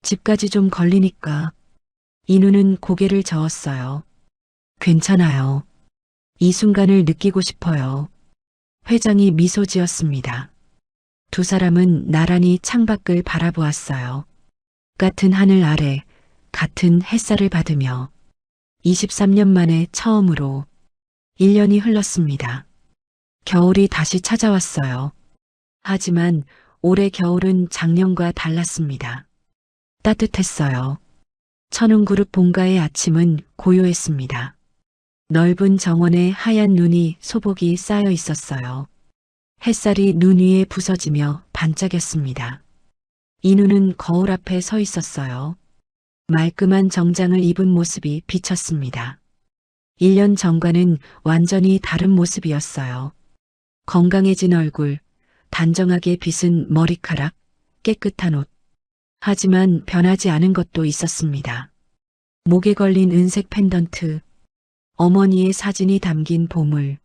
집까지 좀 걸리니까. 인우는 고개를 저었어요. 괜찮아요. 이 순간을 느끼고 싶어요. 회장이 미소 지었습니다. 두 사람은 나란히 창밖을 바라보았어요. 같은 하늘 아래 같은 햇살을 받으며 23년 만에 처음으로 1년이 흘렀습니다. 겨울이 다시 찾아왔어요. 하지만 올해 겨울은 작년과 달랐습니다. 따뜻했어요. 천운그룹 본가의 아침은 고요했습니다. 넓은 정원에 하얀 눈이 소복이 쌓여 있었어요. 햇살이 눈 위에 부서지며 반짝였습니다. 인우는 거울 앞에 서 있었어요. 말끔한 정장을 입은 모습이 비쳤습니다. 1년 전과는 완전히 다른 모습이었어요. 건강해진 얼굴, 단정하게 빗은 머리카락, 깨끗한 옷. 하지만 변하지 않은 것도 있었습니다. 목에 걸린 은색 펜던트, 어머니의 사진이 담긴 보물.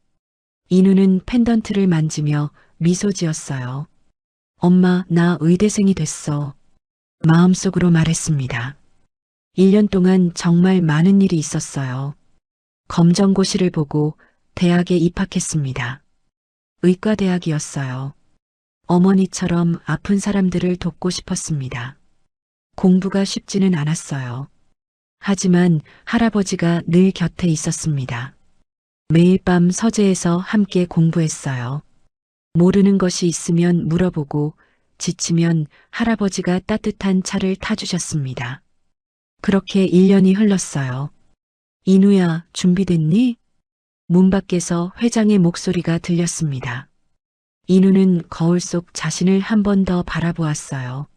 인우는 펜던트를 만지며 미소 지었어요. 엄마, 나 의대생이 됐어. 마음속으로 말했습니다. 1년 동안 정말 많은 일이 있었어요. 검정고시를 보고 대학에 입학했습니다. 의과대학이었어요. 어머니처럼 아픈 사람들을 돕고 싶었습니다. 공부가 쉽지는 않았어요. 하지만 할아버지가 늘 곁에 있었습니다. 매일 밤 서재에서 함께 공부했어요. 모르는 것이 있으면 물어보고 지치면 할아버지가 따뜻한 차를 타주셨습니다. 그렇게 1년이 흘렀어요. 인우야, 준비됐니? 문 밖에서 회장의 목소리가 들렸습니다. 인우는 거울 속 자신을 한 번 더 바라보았어요.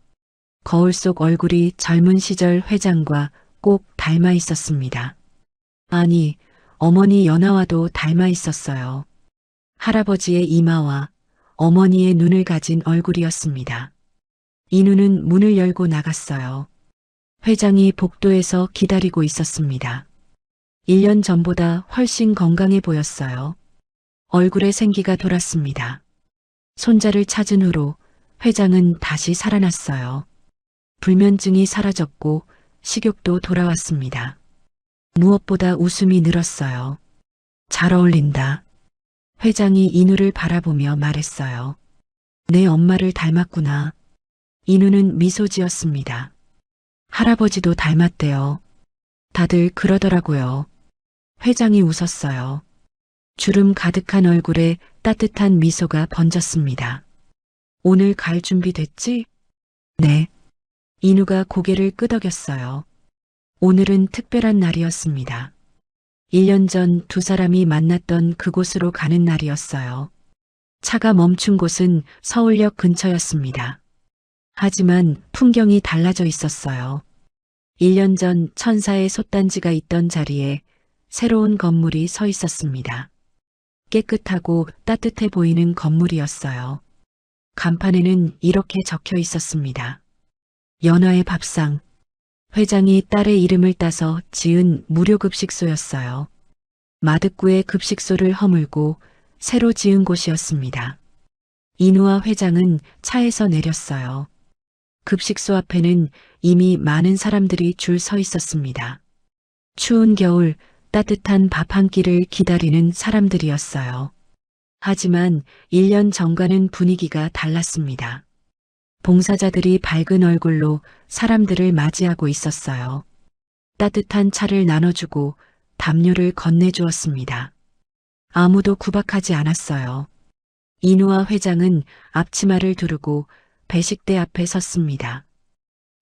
거울 속 얼굴이 젊은 시절 회장과 꼭 닮아 있었습니다. 아니, 어머니 연하와도 닮아 있었어요. 할아버지의 이마와 어머니의 눈을 가진 얼굴이었습니다. 인우는 문을 열고 나갔어요. 회장이 복도에서 기다리고 있었습니다. 1년 전보다 훨씬 건강해 보였어요. 얼굴에 생기가 돌았습니다. 손자를 찾은 후로 회장은 다시 살아났어요. 불면증이 사라졌고 식욕도 돌아왔습니다. 무엇보다 웃음이 늘었어요. 잘 어울린다. 회장이 인우를 바라보며 말했어요. 내 엄마를 닮았구나. 인우는 미소 지었습니다. 할아버지도 닮았대요. 다들 그러더라고요. 회장이 웃었어요. 주름 가득한 얼굴에 따뜻한 미소가 번졌습니다. 오늘 갈 준비 됐지? 네. 인우가 고개를 끄덕였어요. 오늘은 특별한 날이었습니다. 1년 전 두 사람이 만났던 그곳으로 가는 날이었어요. 차가 멈춘 곳은 서울역 근처였습니다. 하지만 풍경이 달라져 있었어요. 1년 전 천사의 솥단지가 있던 자리에 새로운 건물이 서 있었습니다. 깨끗하고 따뜻해 보이는 건물이었어요. 간판에는 이렇게 적혀 있었습니다. 연화의 밥상. 회장이 딸의 이름을 따서 지은 무료급식소였어요. 마득구의 급식소를 허물고 새로 지은 곳이었습니다. 인우와 회장은 차에서 내렸어요. 급식소 앞에는 이미 많은 사람들이 줄 서 있었습니다. 추운 겨울 따뜻한 밥 한 끼를 기다리는 사람들이었어요. 하지만 1년 전과는 분위기가 달랐습니다. 봉사자들이 밝은 얼굴로 사람들을 맞이하고 있었어요. 따뜻한 차를 나눠주고 담요를 건네주었습니다. 아무도 구박하지 않았어요. 인우와 회장은 앞치마를 두르고 배식대 앞에 섰습니다.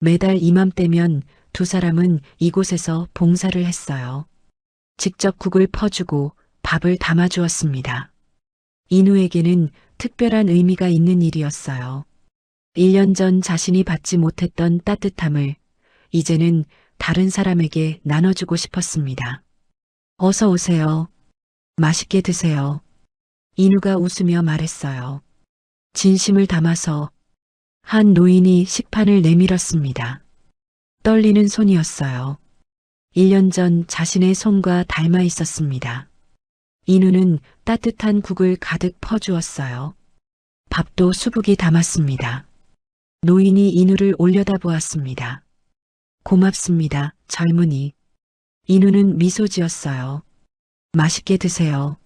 매달 이맘때면 두 사람은 이곳에서 봉사를 했어요. 직접 국을 퍼주고 밥을 담아주었습니다. 인우에게는 특별한 의미가 있는 일이었어요. 1년 전 자신이 받지 못했던 따뜻함을 이제는 다른 사람에게 나눠주고 싶었습니다. 어서 오세요. 맛있게 드세요. 인우가 웃으며 말했어요. 진심을 담아서. 한 노인이 식판을 내밀었습니다. 떨리는 손이었어요. 1년 전 자신의 손과 닮아 있었습니다. 인우는 따뜻한 국을 가득 퍼주었어요. 밥도 수북이 담았습니다. 노인이 인우를 올려다보았습니다. 고맙습니다, 젊은이. 인우는 미소 지었어요. 맛있게 드세요.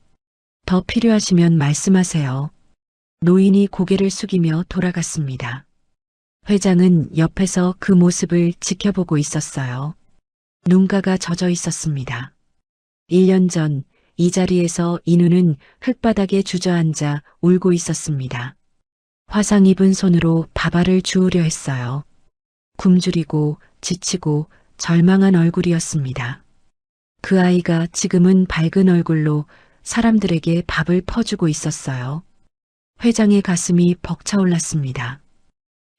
더 필요하시면 말씀하세요. 노인이 고개를 숙이며 돌아갔습니다. 회장은 옆에서 그 모습을 지켜보고 있었어요. 눈가가 젖어 있었습니다. 1년 전 이 자리에서 인우는 흙바닥에 주저앉아 울고 있었습니다. 화상 입은 손으로 밥알을 주우려 했어요. 굶주리고 지치고 절망한 얼굴이었습니다. 그 아이가 지금은 밝은 얼굴로 사람들에게 밥을 퍼주고 있었어요. 회장의 가슴이 벅차올랐습니다.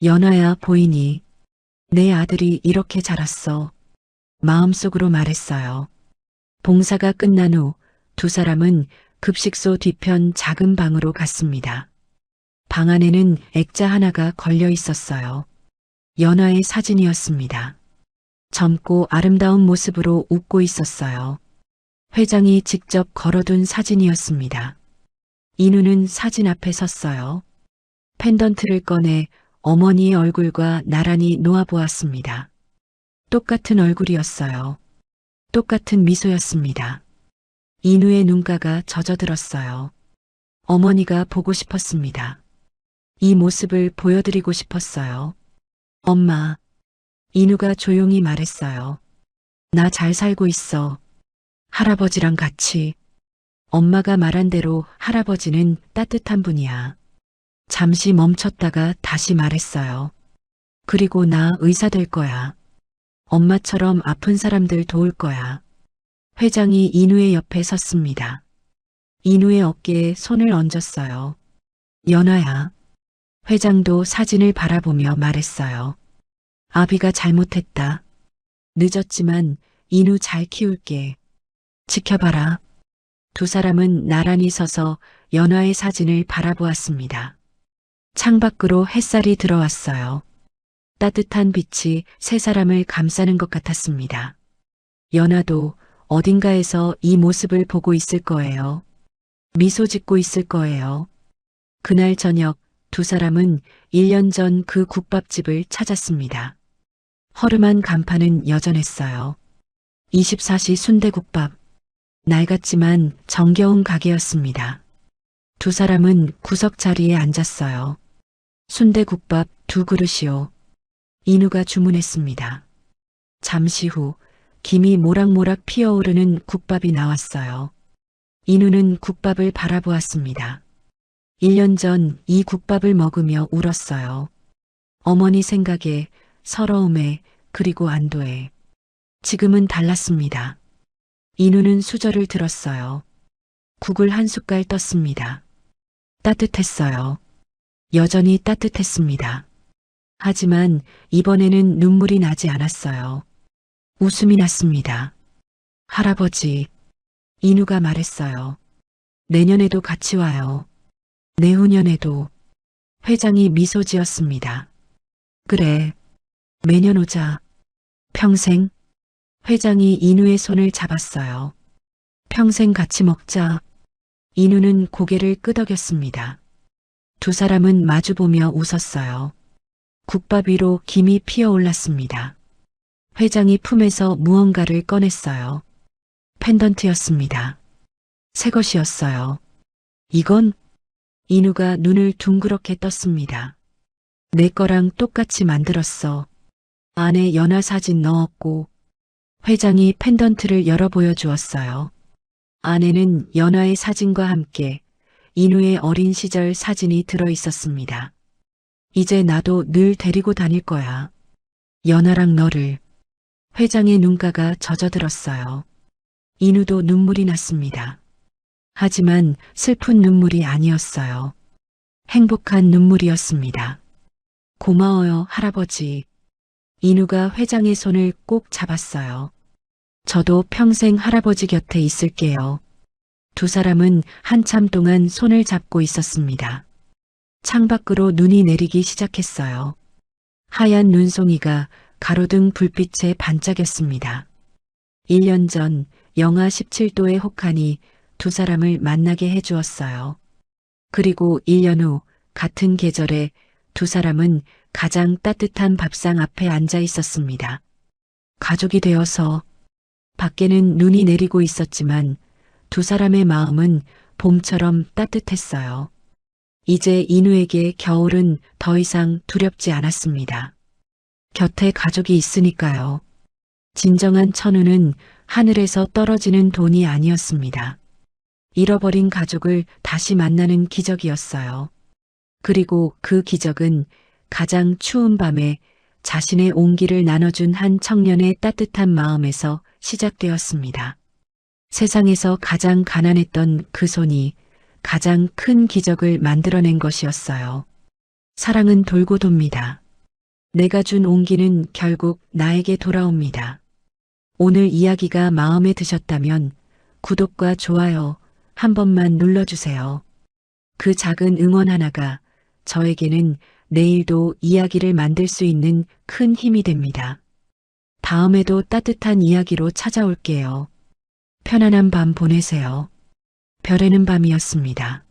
연아야 보이니? 내 아들이 이렇게 자랐어. 마음속으로 말했어요. 봉사가 끝난 후 두 사람은 급식소 뒤편 작은 방으로 갔습니다. 방 안에는 액자 하나가 걸려 있었어요. 연아의 사진이었습니다. 젊고 아름다운 모습으로 웃고 있었어요. 회장이 직접 걸어둔 사진이었습니다. 인우는 사진 앞에 섰어요. 펜던트를 꺼내 어머니의 얼굴과 나란히 놓아보았습니다. 똑같은 얼굴이었어요. 똑같은 미소였습니다. 인우의 눈가가 젖어들었어요. 어머니가 보고 싶었습니다. 이 모습을 보여드리고 싶었어요. 엄마, 인우가 조용히 말했어요. 나 잘 살고 있어. 할아버지랑 같이. 엄마가 말한 대로 할아버지는 따뜻한 분이야. 잠시 멈췄다가 다시 말했어요. 그리고 나 의사 될 거야. 엄마처럼 아픈 사람들 도울 거야. 회장이 인우의 옆에 섰습니다. 인우의 어깨에 손을 얹었어요. 연아야. 회장도 사진을 바라보며 말했어요. 아비가 잘못했다. 늦었지만 인우 잘 키울게. 지켜봐라. 두 사람은 나란히 서서 연아의 사진을 바라보았습니다. 창밖으로 햇살이 들어왔어요. 따뜻한 빛이 세 사람을 감싸는 것 같았습니다. 연아도 어딘가에서 이 모습을 보고 있을 거예요. 미소 짓고 있을 거예요. 그날 저녁 두 사람은 1년 전 그 국밥집을 찾았습니다. 허름한 간판은 여전했어요. 24시 순대국밥. 낡았지만 정겨운 가게였습니다. 두 사람은 구석 자리에 앉았어요. 순대국밥 2그릇이요. 인우가 주문했습니다. 잠시 후 김이 모락모락 피어오르는 국밥이 나왔어요. 인우는 국밥을 바라보았습니다. 1년 전 이 국밥을 먹으며 울었어요. 어머니 생각에, 서러움에, 그리고 안도에. 지금은 달랐습니다. 인우는 수저를 들었어요. 국을 한 숟갈 떴습니다. 따뜻했어요. 여전히 따뜻했습니다. 하지만 이번에는 눈물이 나지 않았어요. 웃음이 났습니다. 할아버지, 인우가 말했어요. 내년에도 같이 와요. 내후년에도. 회장이 미소 지었습니다. 그래, 매년 오자. 평생. 회장이 인우의 손을 잡았어요. 평생 같이 먹자. 인우는 고개를 끄덕였습니다. 두 사람은 마주보며 웃었어요. 국밥 위로 김이 피어올랐습니다. 회장이 품에서 무언가를 꺼냈어요. 펜던트였습니다. 새 것이었어요. 이건? 인우가 눈을 둥그렇게 떴습니다. 내 거랑 똑같이 만들었어. 안에 연하 사진 넣었고. 회장이 펜던트를 열어 보여주었어요. 안에는 연하의 사진과 함께 인우의 어린 시절 사진이 들어 있었습니다. 이제 나도 늘 데리고 다닐 거야. 연하랑 너를. 회장의 눈가가 젖어들었어요. 인우도 눈물이 났습니다. 하지만 슬픈 눈물이 아니었어요. 행복한 눈물이었습니다. 고마워요, 할아버지. 인우가 회장의 손을 꼭 잡았어요. 저도 평생 할아버지 곁에 있을게요. 두 사람은 한참 동안 손을 잡고 있었습니다. 창밖으로 눈이 내리기 시작했어요. 하얀 눈송이가 가로등 불빛에 반짝였습니다. 1년 전 영하 17도의 혹한이 두 사람을 만나게 해주었어요. 그리고 1년 후 같은 계절에 두 사람은 가장 따뜻한 밥상 앞에 앉아 있었습니다. 가족이 되어서. 밖에는 눈이 내리고 있었지만 두 사람의 마음은 봄처럼 따뜻했어요. 이제 인우에게 겨울은 더 이상 두렵지 않았습니다. 곁에 가족이 있으니까요. 진정한 천우는 하늘에서 떨어지는 돈이 아니었습니다. 잃어버린 가족을 다시 만나는 기적이었어요. 그리고 그 기적은 가장 추운 밤에 자신의 온기를 나눠준 한 청년의 따뜻한 마음에서 시작되었습니다. 세상에서 가장 가난했던 그 손이 가장 큰 기적을 만들어낸 것이었어요. 사랑은 돌고 돕니다. 내가 준 온기는 결국 나에게 돌아옵니다. 오늘 이야기가 마음에 드셨다면 구독과 좋아요 한 번만 눌러주세요. 그 작은 응원 하나가 저에게는 내일도 이야기를 만들 수 있는 큰 힘이 됩니다. 다음에도 따뜻한 이야기로 찾아올게요. 편안한 밤 보내세요. 별에는 밤이었습니다.